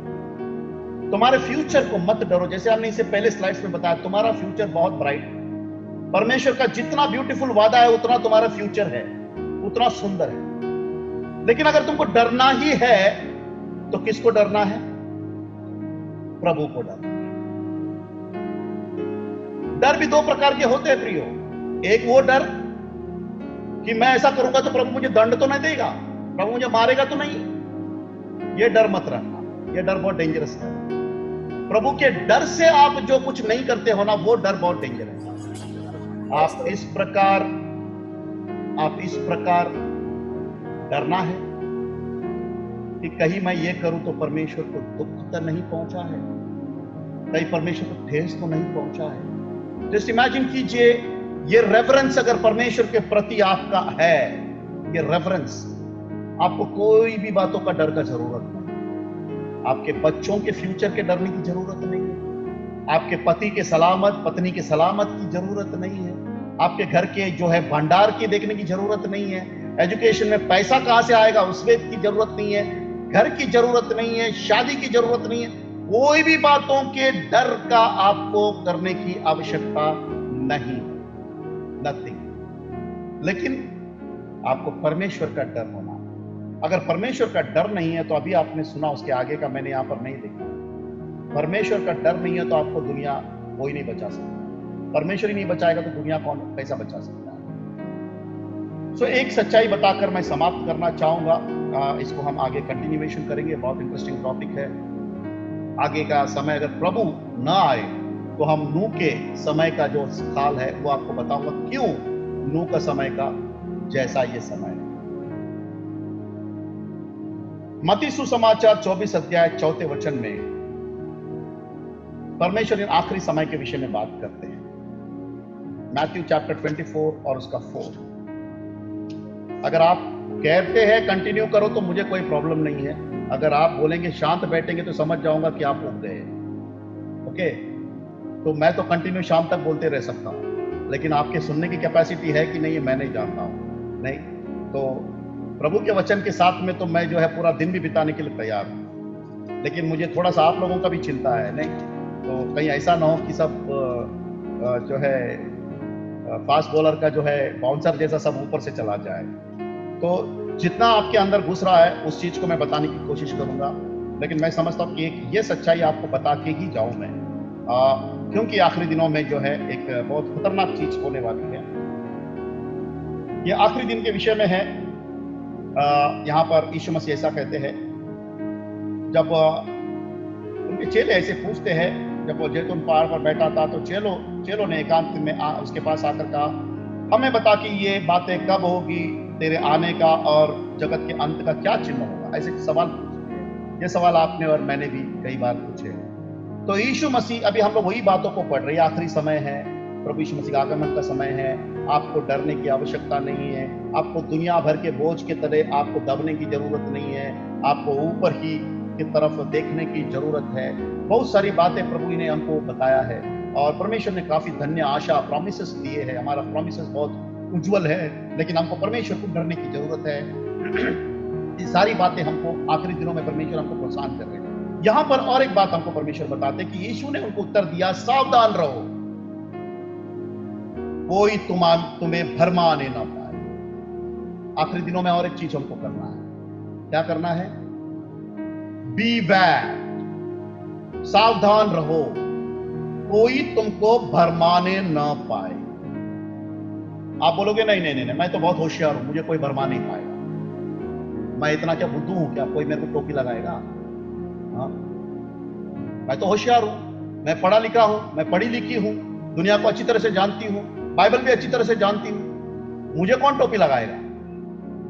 तुम्हारे फ्यूचर को मत डरो। जैसे हमने इसे पहले स्लाइड्स में बताया, तुम्हारा फ्यूचर बहुत ब्राइट है। परमेश्वर का जितना ब्यूटीफुल वादा है उतना तुम्हारा फ्यूचर है, उतना सुंदर है। लेकिन अगर तुमको डरना ही है तो किसको डरना है? प्रभु को डरना। डर भी दो प्रकार के होते हैं प्रियो। एक वो डर कि मैं ऐसा करूंगा तो प्रभु मुझे दंड तो नहीं देगा, प्रभु मुझे मारेगा तो नहीं, ये डर मत रखना, ये डर बहुत डेंजरस है। प्रभु के डर से आप जो कुछ नहीं करते हो ना, वो डर बहुत डेंजरस है। आप इस प्रकार डरना है कि कहीं मैं ये करूं तो परमेश्वर को दुख तो नहीं पहुंचा है, कहीं परमेश्वर को ठेस तो नहीं पहुंचा है। जस्ट इमेजिन कीजिए, ये रेफरेंस अगर परमेश्वर के प्रति आपका है, ये रेफरेंस, आपको कोई भी बातों का डर का जरूरत नहीं, आपके बच्चों के फ्यूचर के डरने की जरूरत नहीं है, आपके पति के सलामत, पत्नी के सलामत की जरूरत नहीं है, आपके घर के जो है भंडार की देखने की जरूरत नहीं है, एजुकेशन में पैसा कहां से आएगा उसमें की जरूरत नहीं है, घर की जरूरत नहीं है, शादी की जरूरत नहीं है, कोई भी बातों के डर का आपको करने की आवश्यकता नहीं, नथिंग। लेकिन आपको परमेश्वर का डर होना। अगर परमेश्वर का डर नहीं है तो अभी आपने सुना, उसके आगे का मैंने यहां पर नहीं लिखा। परमेश्वर का डर नहीं है तो आपको दुनिया कोई नहीं बचा सकता। परमेश्वर ही नहीं बचाएगा तो दुनिया कौन कैसा बचा सकता है? सो एक सच्चाई बताकर मैं समाप्त करना चाहूंगा। इसको हम आगे कंटिन्यूएशन करेंगे, बहुत इंटरेस्टिंग टॉपिक है। आगे का समय अगर प्रभु ना आए तो हम नूह के समय का जो हाल है वो आपको बताऊंगा, क्यों नूह का समय का जैसा ये समय है। मत्ती सुसमाचार 24 अध्याय 4 वचन में परमेश्वर इन आखिरी समय के विषय में बात करते हैं। मैथ्यू चैप्टर 24 और उसका 4। अगर आप कहते हैं कंटिन्यू करो तो मुझे कोई प्रॉब्लम नहीं है, अगर आप बोलेंगे शांत बैठेंगे तो समझ जाऊंगा कि आप उठ गए। ओके, तो मैं तो कंटिन्यू शाम तक बोलते रह सकता हूं, लेकिन आपके सुनने की कैपेसिटी है कि नहीं ये मैं नहीं जानता हूं। नहीं तो प्रभु के वचन के साथ में तो मैं जो है पूरा दिन भी बिताने के लिए तैयार हूं, लेकिन मुझे थोड़ा सा आप लोगों का भी चिंता है। नहीं तो कहीं ऐसा ना हो कि सब जो है फास्ट बॉलर का जो है बाउंसर जैसा सब ऊपर से चला जाए। तो जितना आपके अंदर घुस रहा है उस चीज को मैं बताने की कोशिश करूंगा, लेकिन मैं समझता हूं कि एक ये सच्चाई आपको बता के ही जाऊं मैं, क्योंकि आखिरी दिनों में जो है एक बहुत खतरनाक चीज होने वाली है। ये आखिरी दिन के विषय में है। यहाँ पर यीशु मसीह ऐसा कहते हैं, जब उनके चेले ऐसे पूछते हैं, जब वो जैतून पहाड़ पर बैठा था तो चेलों ने एकांत में उसके पास आकर कहा, हमें बता कि ये बातें कब होगी, तेरे आने का और जगत के अंत का क्या चिन्ह होगा। ऐसे सवाल पूछते हैं। ये सवाल आपने और मैंने भी कई बार पूछे। तो यीशु मसीह, अभी हम लोग वही बातों को पढ़ रहे हैं। आखिरी समय है, प्रभु यीशु मसीह का आगमन का समय है। आपको डरने की आवश्यकता नहीं है, आपको दुनिया भर के बोझ के तरह आपको दबने की जरूरत नहीं है, आपको ऊपर ही की तरफ देखने की जरूरत है। बहुत सारी बातें प्रभु ने हमको बताया है और परमेश्वर ने काफी धन्य आशा प्रॉमिसेस दिए हैं। हमारा प्रॉमिसेस बहुत उज्जवल है, लेकिन हमको परमेश्वर को डरने की जरूरत है। ये सारी बातें हमको आखिरी दिनों में परमेश्वर हमको प्रोत्साहन कर रहे हैं। यहां पर और एक बात हमको परमेश्वर बताते कि यीशु ने उनको उत्तर दिया, सावधान रहो, कोई तुम्हें भरमाने ना पाए। आखिरी दिनों में और एक चीज हमको करना है। क्या करना है? बी बैड, सावधान रहो, कोई तुमको भरमाने ना पाए। आप बोलोगे नहीं नहीं नहीं, मैं तो बहुत होशियार हूं, मुझे कोई भरमा नहीं पाएगा। मैं इतना क्या बुद्धू हूं क्या कोई मेरे को टोपी लगाएगा? हाँ, मैं तो होशियार हूं, मैं पढ़ा लिखा हूं, मैं पढ़ी लिखी हूं, दुनिया को अच्छी तरह से जानती हूं, बाइबल भी अच्छी तरह से जानती हूं, मुझे कौन टोपी लगाएगा?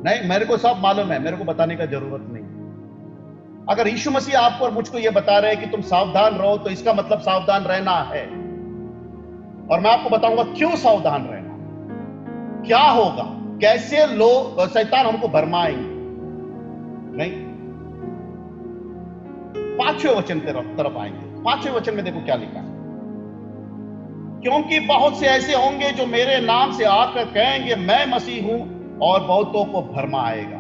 नहीं, मेरे को सब मालूम है, मेरे को बताने का जरूरत नहीं। अगर यीशु मसीह आपको और मुझको ये बता रहे हैं कि तुम सावधान रहो, तो इसका मतलब सावधान रहना है। और मैं आपको बताऊंगा क्यों सावधान रहना, क्या होगा, कैसे लोग शैतान हमको भरमाएंगे। नहीं, 5वें वचन तरफ आएंगे। 5वें वचन में देखो क्या लिखा है, क्योंकि बहुत से ऐसे होंगे जो मेरे नाम से आकर कहेंगे मैं मसीह हूं, और बहुतों को भरमाएगा।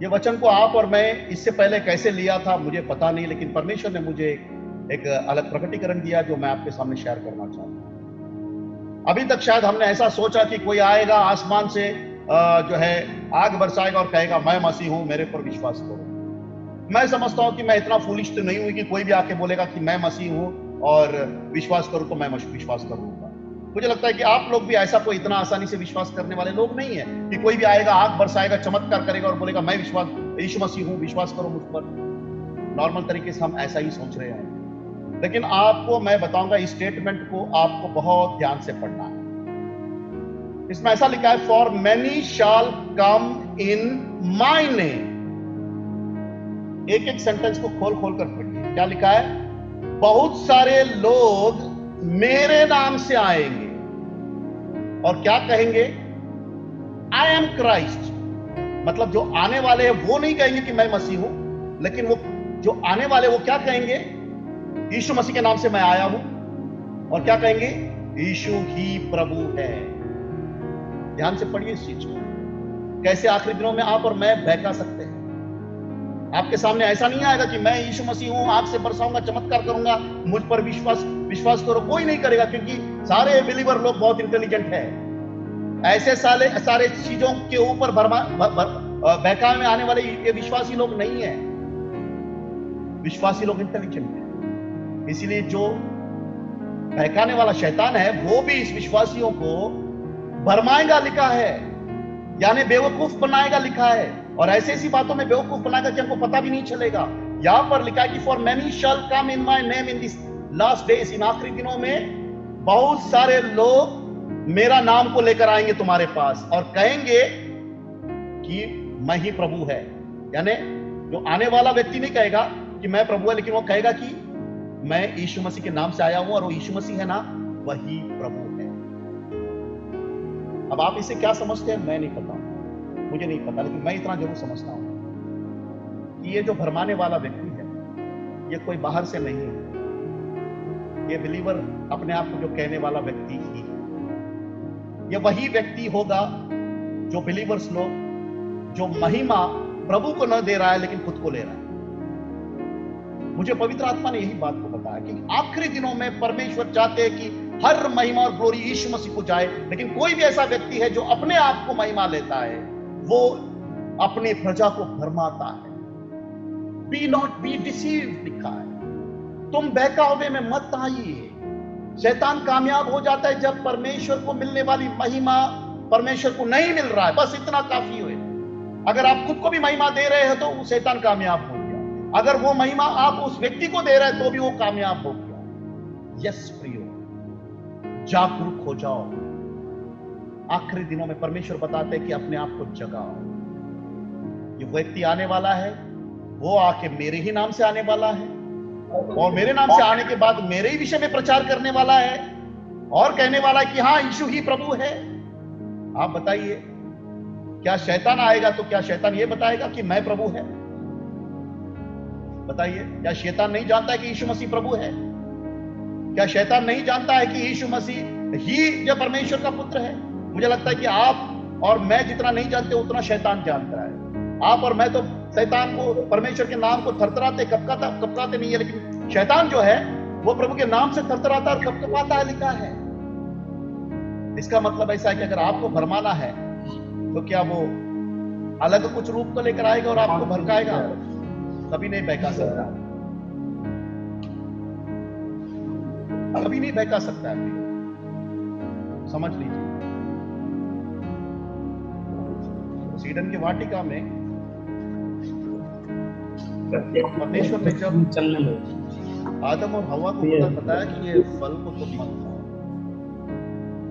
ये वचन को आप और मैं इससे पहले कैसे लिया था मुझे पता नहीं, लेकिन परमेश्वर ने मुझे एक अलग प्रकटीकरण दिया जो मैं आपके सामने शेयर करना चाहता हूं। अभी तक शायद हमने ऐसा सोचा कि कोई आएगा आसमान से जो है आग बरसाएगा और कहेगा मैं मसीह हूं, मेरे पर विश्वास करो। मैं समझता हूं कि मैं इतना फूलिश तो नहीं हुई कि कोई भी आके बोलेगा कि मैं मसीह हूं और विश्वास करो तो मैं विश्वास करूंगा। मुझे लगता है कि आप लोग भी ऐसा कोई इतना आसानी से विश्वास करने वाले लोग नहीं है कि कोई भी आएगा आग बरसाएगा चमत्कार करेगा और बोलेगा मैं यीशु मसीह हूं, विश्वास करो मुझ पर। नॉर्मल तरीके से हम ऐसा ही सोच रहे हैं, लेकिन आपको मैं बताऊंगा इस स्टेटमेंट को आपको बहुत ध्यान से पढ़ना है। इसमें ऐसा लिखा है, for many shawl come in my name. एक एक सेंटेंस को खोल खोल कर पढ़िए। क्या लिखा है? बहुत सारे लोग मेरे नाम से आएंगे और क्या कहेंगे? I am Christ. मतलब जो आने वाले हैं वो नहीं कहेंगे कि मैं मसीह हूं, लेकिन वो जो आने वाले वो क्या कहेंगे? यीशु मसीह के नाम से मैं आया हूं। और क्या कहेंगे? यीशु ही प्रभु है। ध्यान से पढ़िए इस चीज को। कैसे आखिरी दिनों में आप और मैं बहका सकते हैं। आपके सामने ऐसा नहीं आएगा कि मैं यीशु मसीह हूं, आग से बरसाऊंगा, चमत्कार करूंगा, मुझ पर विश्वास करो। कोई नहीं करेगा, क्योंकि सारे बिलीवर लोग बहुत इंटेलिजेंट है। ऐसे सारे चीजों के ऊपर बहकावे में आने वाले ये विश्वासी लोग नहीं है। विश्वासी लोग इंटेलिजेंट है। इसलिए जो बहकाने वाला शैतान है वो भी इस विश्वासियों को भरमाएगा लिखा है, यानी बेवकूफ बनाएगा लिखा है। और ऐसी बातों में बेवकूफ बनाएगा कि हमको पता भी नहीं चलेगा। यहां पर लिखा है कि for many shall come in my name in this last days. इन आखिरी दिनों में बहुत सारे लोग मेरा नाम को लेकर आएंगे तुम्हारे पास और कहेंगे कि मैं ही प्रभु है। यानी जो आने वाला व्यक्ति नहीं कहेगा कि मैं प्रभु है, लेकिन वो कहेगा कि मैं यीशु मसीह के नाम से आया हूं और वो यीशु मसीह है ना, वही प्रभु है। अब आप इसे क्या समझते हैं मैं नहीं पता, मुझे नहीं पता, लेकिन मैं इतना जरूर समझता हूं कि ये जो भरमाने वाला व्यक्ति है ये कोई बाहर से नहीं है। ये बिलीवर अपने आप को जो कहने वाला व्यक्ति ही है। ये वही व्यक्ति होगा जो बिलीवर्स लोग जो महिमा प्रभु को न दे रहा है लेकिन खुद को ले रहा है। मुझे पवित्र आत्मा ने यही बात को बताया कि आखिरी दिनों में परमेश्वर चाहते हैं कि हर महिमा और ग्लोरी यीशु मसीह को जाए, लेकिन कोई भी ऐसा व्यक्ति है जो अपने आप को महिमा लेता है वो अपनी प्रजा को भरमाता है। बी नॉट बी डिसीव्ड लिखा है। तुम बहकावे में मत आइए। शैतान कामयाब हो जाता है जब परमेश्वर को मिलने वाली महिमा परमेश्वर को नहीं मिल रहा है। बस इतना काफी है। अगर आप खुद को भी महिमा दे रहे हैं तो शैतान कामयाब हो गया। अगर वो महिमा आप उस व्यक्ति को दे रहे हैं तो भी वो कामयाब हो गया। यस प्रियो, जागरूक हो जाओ। आखिरी दिनों में परमेश्वर बताते हैं कि अपने आप को जगाओ। ये व्यक्ति आने वाला है, वो आके मेरे ही नाम से आने वाला है और मेरे नाम से आने के बाद मेरे ही विषय में प्रचार करने वाला है और कहने वाला है कि हाँ यीशु ही प्रभु है। आप बताइए, क्या शैतान आएगा तो क्या शैतान ये बताएगा कि मैं प्रभु है? बताइए, क्या शैतान नहीं जानता है कि यीशु मसीह प्रभु है? क्या शैतान नहीं जानता है कि यीशु मसीह ही जो परमेश्वर का पुत्र है? मुझे लगता है कि आप और मैं जितना नहीं जानते उतना शैतान जानता है। आप और मैं तो शैतान को, परमेश्वर के नाम को थरथराते कपकाते नहीं है, लेकिन शैतान जो है वो प्रभु के नाम से थरथराता और कपकपाता है लिखा है। इसका मतलब ऐसा है कि अगर आपको भरमाना है तो क्या वो अलग कुछ रूप को लेकर आएगा और आपको भड़काएगा? कभी नहीं बहका सकता, कभी नहीं बहका सकता है। समझ लीजिए, सीडन की वाटिका में परमेश्वर ने जब आदम और हवा को खुदा बताया कि ये फल को तुम मत खाओ।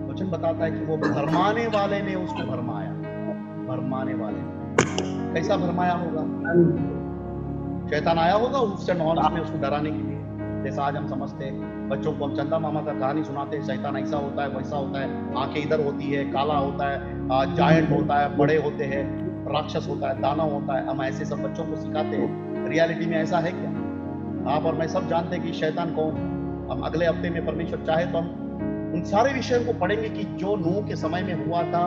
वचन बताता है कि वो भरमाने वाले ने उसको भरमाया। भरमाने वाले ने कैसा भरमाया होगा? शैतान आया होगा उससे नॉलेज में उसको डराने के लिए। जैसा आज हम समझते हैं, बच्चों को हम चंदा मामा का कहानी सुनाते हैं, शैतान ऐसा होता है वैसा होता है, आंखें इधर होती है, काला होता है, जायंट होता है, बड़े होते हैं, राक्षस होता है, दानव होता है। हम ऐसे सब बच्चों को सिखाते हैं। रियलिटी में ऐसा है क्या? आप और मैं सब जानते हैं कि शैतान कौन है। हम अगले हफ्ते में परमेश्वर चाहे तो हम उन सारे विषयों को पढ़ेंगे कि जो नूह के समय में हुआ था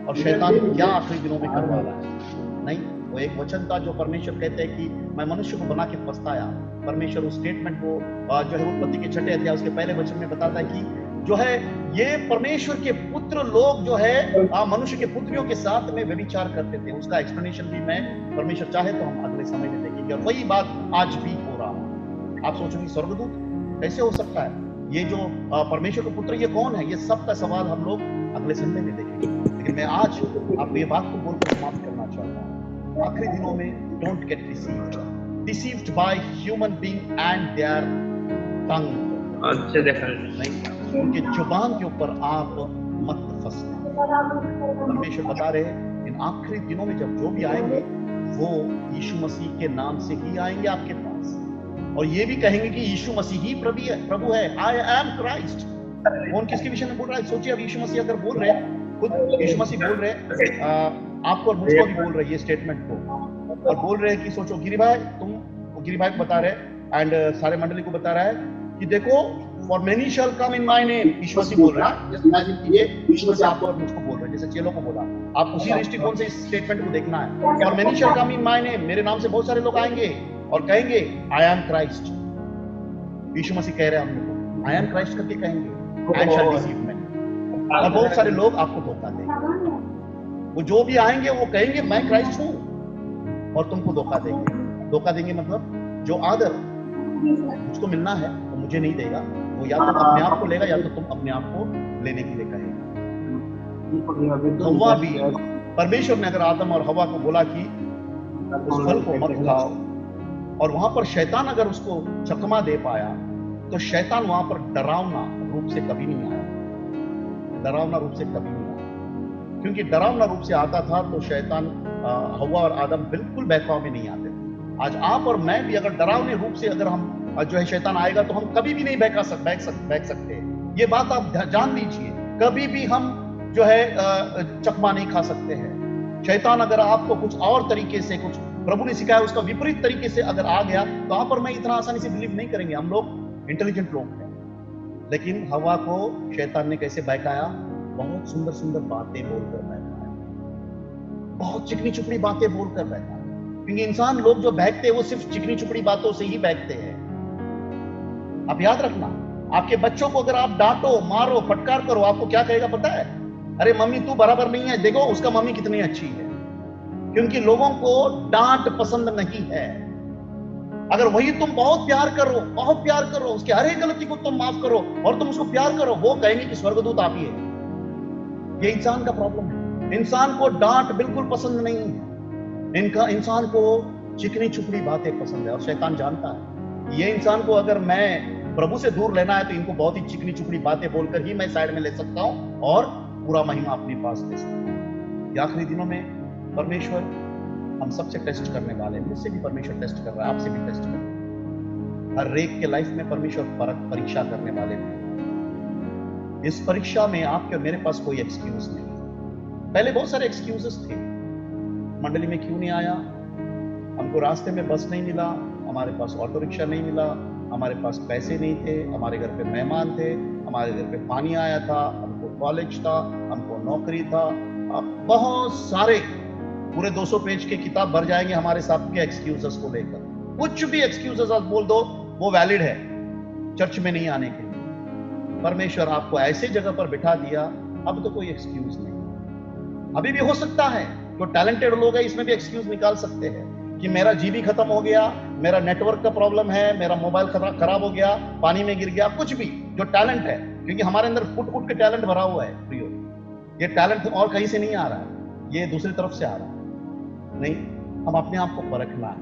और शैतान क्या आखिरी दिनों में करवा रहा है। नहीं, वो एक वचन था जो परमेश्वर कहते हैं कि मैं मनुष्य को बना के पछताया। परमेश्वर उस स्टेटमेंट को जो है उत्पत्ति के 6 अध्याय उसके पहले वचन में बताता है कि जो है ये परमेश्वर के पुत्र लोग जो है मनुष्य के पुत्रियों के साथ में व्यभिचार करते थे। उसका एक्सप्लेनेशन भी मैं परमेश्वर चाहे तो हम अगले समय में देखेंगे। और वही बात आज भी हो रहा है। आप सोचोगे स्वर्गदूत कैसे हो सकता है? ये जो परमेश्वर का पुत्र ये कौन है? ये सब का सवाल हम लोग अगले संडे में देखेंगे। लेकिन मैं आज आप ये बात को बोलकर समाप्त करना चाहता हूँ। आखिरी दिनों में don't get deceived by human being and their tongue. अच्छा देखा नहीं, उनके जुबान के ऊपर आप मत फंसना। परमेश्वर बता रहे इन आखिरी दिनों में जब जो भी आएंगे वो यीशु मसीह के नाम से ही आएंगे आपके पास, और ये भी कहेंगे कि यीशु मसीह ही प्रभु है। I am Christ. कौन किसके विषय में बोल रहा है? सोचिए, अब यीशु मसीह अगर बोल रहे हैं, खुद यीशु मसीह बोल रहे हैं, आपको और मुझको भी बोल रहे हैं ये स्टेटमेंट को, और बोल रहे हैं कि सोचो गिरी भाई, गिरी भाई को बता रहे एंड सारे मंडली को बता रहा है कि देखो for many shall come in my name. Yeshu Masih बोल रहा है। जस्ट इमेजिन कीजिए यीशु मसीह आपको और मुझको बोल रहे हैं, जैसे चेलों को बोला। आप उसी दृष्टिकोण से इस स्टेटमेंट को देखना है। For many shall come in my name, मेरे नाम से बहुत सारे लोग आएंगे और कहेंगे आई एम क्राइस्ट। यीशु मसीह कह रहे हैं हमको आई एम क्राइस्ट करके कहेंगे, एंड शैल डिसीव मी। और बहुत सारे लोग आपको धोखा देंगे। वो जो भी आएंगे वो कहेंगे मैं क्राइस्ट हूं, और तुमको धोखा देंगे। धोखा देंगे मतलब जो आदर मुझको मिलना है वो मुझे नहीं देगा। वो या तो अपने आप को लेगा या तो तुम अपने आप को लेने के लिए कहेगा। हवा भी, परमेश्वर ने अगर आदम और हवा को बोला कि उस फल को मत खाओ, और वहां पर शैतान अगर उसको चकमा दे पाया, तो शैतान वहां पर डरावना रूप से कभी नहीं आया। डरावना रूप से कभी नहीं आया, क्योंकि डरावना रूप से आता था तो शैतान हवा और आदम बिल्कुल बहकाव में नहीं आते थे। आज आप और मैं भी अगर डरावने रूप से अगर हम जो है शैतान आएगा तो हम कभी भी नहीं बहक सकते। ये बात आप जान लीजिए, कभी भी हम जो है चकमा नहीं खा सकते हैं। शैतान अगर आपको कुछ और तरीके से, कुछ प्रभु ने सिखाया उसका विपरीत तरीके से अगर आ गया, तो आप और मैं इतना आसानी से बिलीव नहीं करेंगे। हम लोग इंटेलिजेंट लोग हैं। लेकिन हवा को शैतान ने कैसे बहकाया? बहुत सुंदर सुंदर बातें बोलकर बहकाया, बहुत चिकनी चुपड़ी बातें बोलकर बहकाया। क्योंकि इंसान लोग जो बहकते हैं वो सिर्फ चिकनी चुपड़ी बातों से ही बहकते हैं। आप याद रखना, आपके बच्चों को अगर आप डांटो, मारो, फटकार करो, आपको क्या कहेगा पता है? अरे मम्मी तू बराबर नहीं है, देखो उसका मम्मी कितनी अच्छी है। क्योंकि लोगों को डांट पसंद नहीं है। अगर वही तुम बहुत प्यार करो, उसकी हर एक गलती को तुम माफ करो और तुम उसको प्यार करो, वो कहेंगे कि स्वर्गदूत आप ही है। ये इंसान का प्रॉब्लम है। इंसान को डांट बिल्कुल पसंद नहीं है। इंसान को चिकनी चुपड़ी बातें पसंद है, और शैतान जानता है ये इंसान को अगर मैं प्रभु से दूर लेना है तो इनको बहुत ही चिकनी चुपड़ी बातें बोलकर ही मैं साइड में ले सकता हूं और पूरा महिमा अपने पास ले सकता हूं। आखिरी दिनों में परमेश्वर हम सबसे टेस्ट करने वाले हैं। मुझसे भी परमेश्वर टेस्ट कर रहा है, आपसे भी टेस्ट कर रहा है। हर एक के लाइफ में परमेश्वर परीक्षा करने वाले हैं। इस परीक्षा में आपके और मेरे पास कोई एक्सक्यूज नहीं। पहले बहुत सारे एक्सक्यूजेस थे, मंडली में क्यों नहीं आया, हमको रास्ते में बस नहीं मिला, हमारे पास ऑटो रिक्शा नहीं मिला, हमारे पास पैसे नहीं थे, हमारे घर पे मेहमान थे, हमारे घर पे पानी आया था, हमको कॉलेज था, हमको नौकरी था। बहुत सारे पूरे 200 पेज की किताब भर जाएंगे हमारे साथ के एक्सक्यूजेस को लेकर। कुछ भी एक्सक्यूजेस आप बोल दो वो वैलिड है चर्च में नहीं आने के लिए। परमेश्वर आपको ऐसे जगह पर बिठा दिया, अब तो कोई एक्सक्यूज नहीं। अभी भी हो सकता है जो टैलेंटेड लोग हैं इसमें भी एक्सक्यूज निकाल सकते हैं कि मेरा जीबी खत्म हो गया, मेरा नेटवर्क का प्रॉब्लम है, मेरा मोबाइल खराब हो गया, पानी में गिर गया, कुछ भी जो टैलेंट है, क्योंकि हमारे अंदर फुट के टैलेंट भरा हुआ है प्रियो। ये टैलेंट और कहीं से नहीं आ रहा है, ये दूसरी तरफ से आ रहा है। नहीं, हम अपने आप को परखना है।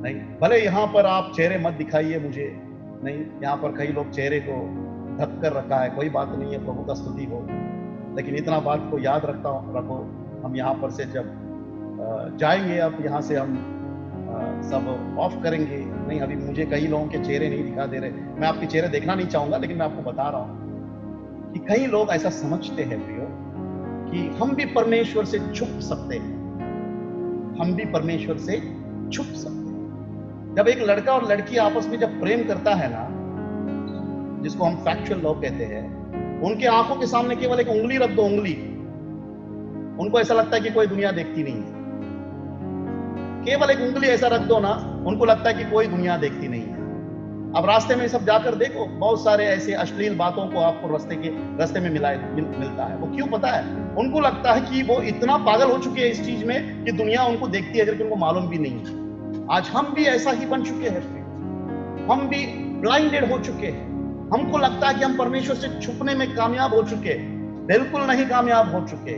नहीं, भले यहाँ पर आप चेहरे मत दिखाइए मुझे, नहीं, यहाँ पर कई लोग चेहरे को ढक कर रखा है, कोई बात नहीं है, प्रभु का स्तुति हो। लेकिन इतना बात को याद रखो, हम यहाँ पर से जब जाएंगे, अब यहाँ से हम सब ऑफ करेंगे। नहीं, अभी मुझे कई लोगों के चेहरे नहीं दिखा दे रहे, मैं आपके चेहरे देखना नहीं चाहूंगा, लेकिन मैं आपको बता रहा हूँ कि कई लोग ऐसा समझते हैं प्रियो कि हम भी परमेश्वर से छुप सकते हैं, हम भी परमेश्वर से छुप सकते हैं। जब एक लड़का और लड़की आपस में जब प्रेम करता है ना, जिसको हम फैक्चुअल लव कहते हैं, उनके आंखों के सामने केवल एक उंगली रख दो, उंगली, उनको ऐसा लगता है कि कोई दुनिया देखती नहीं है। केवल एक उंगली ऐसा रख दो ना, उनको लगता है कि कोई दुनिया देखती नहीं है। अब रास्ते में सब जाकर देखो, बहुत सारे ऐसे अश्लील बातों को आपको रास्ते में मिलता है। वो क्यों पता है? उनको लगता है कि वो इतना पागल हो चुके हैं इस चीज में कि दुनिया उनको देखती है, लेकिन उनको मालूम भी नहीं है। आज हम भी ऐसा ही बन चुके हैं, हम भी ब्लाइंडेड हो चुके हैं। हमको लगता है कि हम परमेश्वर से छुपने में कामयाब हो चुके, बिल्कुल नहीं कामयाब हो चुके।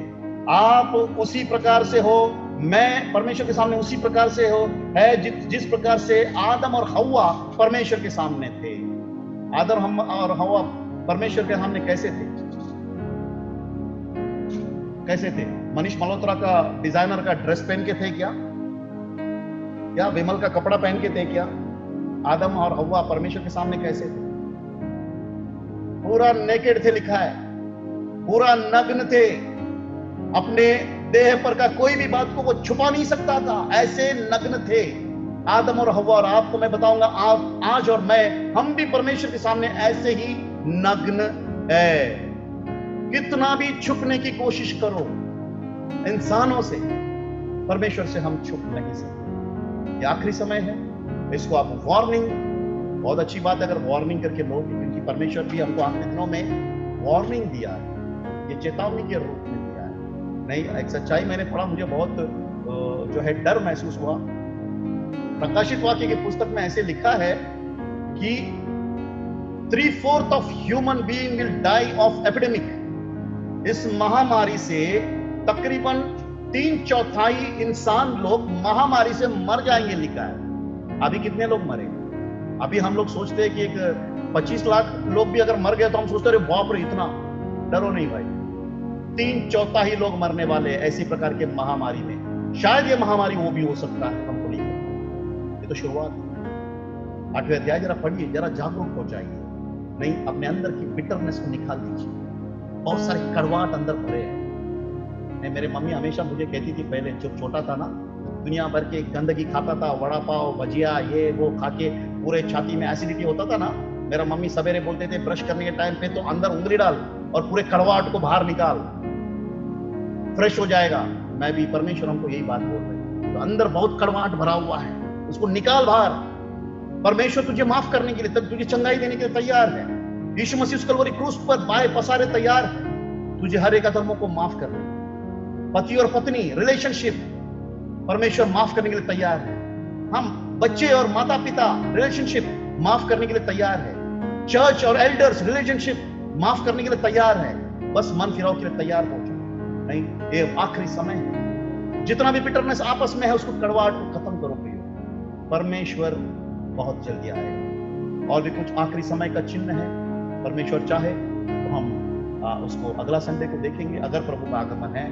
आप उसी प्रकार से हो, मैं परमेश्वर के सामने उसी प्रकार से है जिस प्रकार से आदम और हव्वा परमेश्वर के सामने थे। आदम और हव्वा परमेश्वर के सामने कैसे थे? कैसे थे? मनीष मल्होत्रा का डिजाइनर का ड्रेस पहन के थे क्या? या विमल का कपड़ा पहन के थे क्या? आदम और हव्वा परमेश्वर के सामने कैसे थे? पूरा नेकेड थे, लिखा है, पूरा नग्न थे। अपने देह पर का कोई भी बात को वो छुपा नहीं सकता था, ऐसे नग्न थे आदम और हव्वा। और आपको मैं बताऊंगा, आप आज और मैं, हम भी परमेश्वर के सामने ऐसे ही नग्न है। कितना भी छुपने की कोशिश करो इंसानों से, परमेश्वर से हम छुप नहीं सकते। ये आखिरी समय है, इसको आप वार्निंग, बहुत अच्छी बात है अगर वार्निंग करके लोग, क्योंकि परमेश्वर भी हमको आखिरी दिनों में वार्निंग दिया है, ये चेतावनी के रूप में दिया है। नहीं, एक सच्चाई मैंने पढ़ा, मुझे बहुत जो है डर महसूस हुआ। प्रकाशित वाक्य की पुस्तक में ऐसे लिखा है कि 3/4 of human being will die of epidemic. इस महामारी से तकरीबन 3/4 इंसान लोग महामारी से मर जाएंगे, लिखा है। अभी कितने लोग मरे? अभी हम लोग सोचते हैं कि एक 25 लाख लोग भी अगर मर गए तो हम सोचते हैं बाप रे इतना। डरो नहीं भाई, 3/4 लोग मरने वाले ऐसी प्रकार के महामारी में। शायद ये महामारी वो भी हो सकता है, हमको नहीं पता। ये तो शुरुआत है। 8वें अध्याय जरा पढ़िए, जरा जागरूक हो जाइए। नहीं, अपने अंदर की बिटरनेस को निकाल दीजिए। बहुत सारे कड़वाहट अंदर भरे हैं। मेरे मम्मी हमेशा मुझे कहती थी, पहले जब छोटा था ना, दुनिया भर के गंदगी खाता था, वड़ा पाव, भजिया, ये वो खा के पूरे छाती में एसिडिटी होता था ना। मेरा मम्मी सवेरे बोलते थे ब्रश करने के टाइम पे तो अंदर उंगली डाल और पूरे कड़वाहट को बाहर निकाल, फ्रेश हो जाएगा। मैं भी, परमेश्वर हमको यही बात बोल रहे हैं। तो अंदर बहुत कड़वाहट भरा हुआ है, उसको निकाल बाहर। परमेश्वर तुझे माफ करने के लिए, तब तुझे चंगाई देने के लिए तैयार है। यीशु मसीह उस कलवरी क्रूस पर बाएं पसारे तैयार है तुझे हर एक अधर्मों को माफ करने। पति और पत्नी रिलेशनशिप परमेश्वर माफ करने के लिए तैयार है। हम बच्चे और माता पिता रिलेशनशिप माफ करने के लिए तैयार है। चर्च और एल्डर्स रिलेशनशिप माफ करने के लिए तैयार है। बस मन फिराव के लिए तैयार हो जाओ। नहीं, ये आखिरी समय है। जितना भी बिटरनेस आपस में है, उसको कड़वाहट को खत्म करो प्रियो। परमेश्वर बहुत जल्दी आएगा। और भी कुछ आखिरी समय का चिन्ह है, परमेश्वर चाहे तो हम उसको अगला संडे को देखेंगे, अगर प्रभु का आगमन है।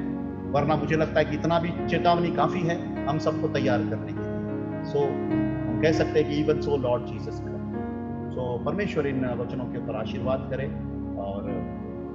वरना मुझे लगता है कि इतना भी चेतावनी काफी है हम सबको तैयार करने के लिए। सो हम कह सकते हैं कि इवन सो लॉर्ड जीसस। सो परमेश्वर इन वचनों के ऊपर आशीर्वाद करे और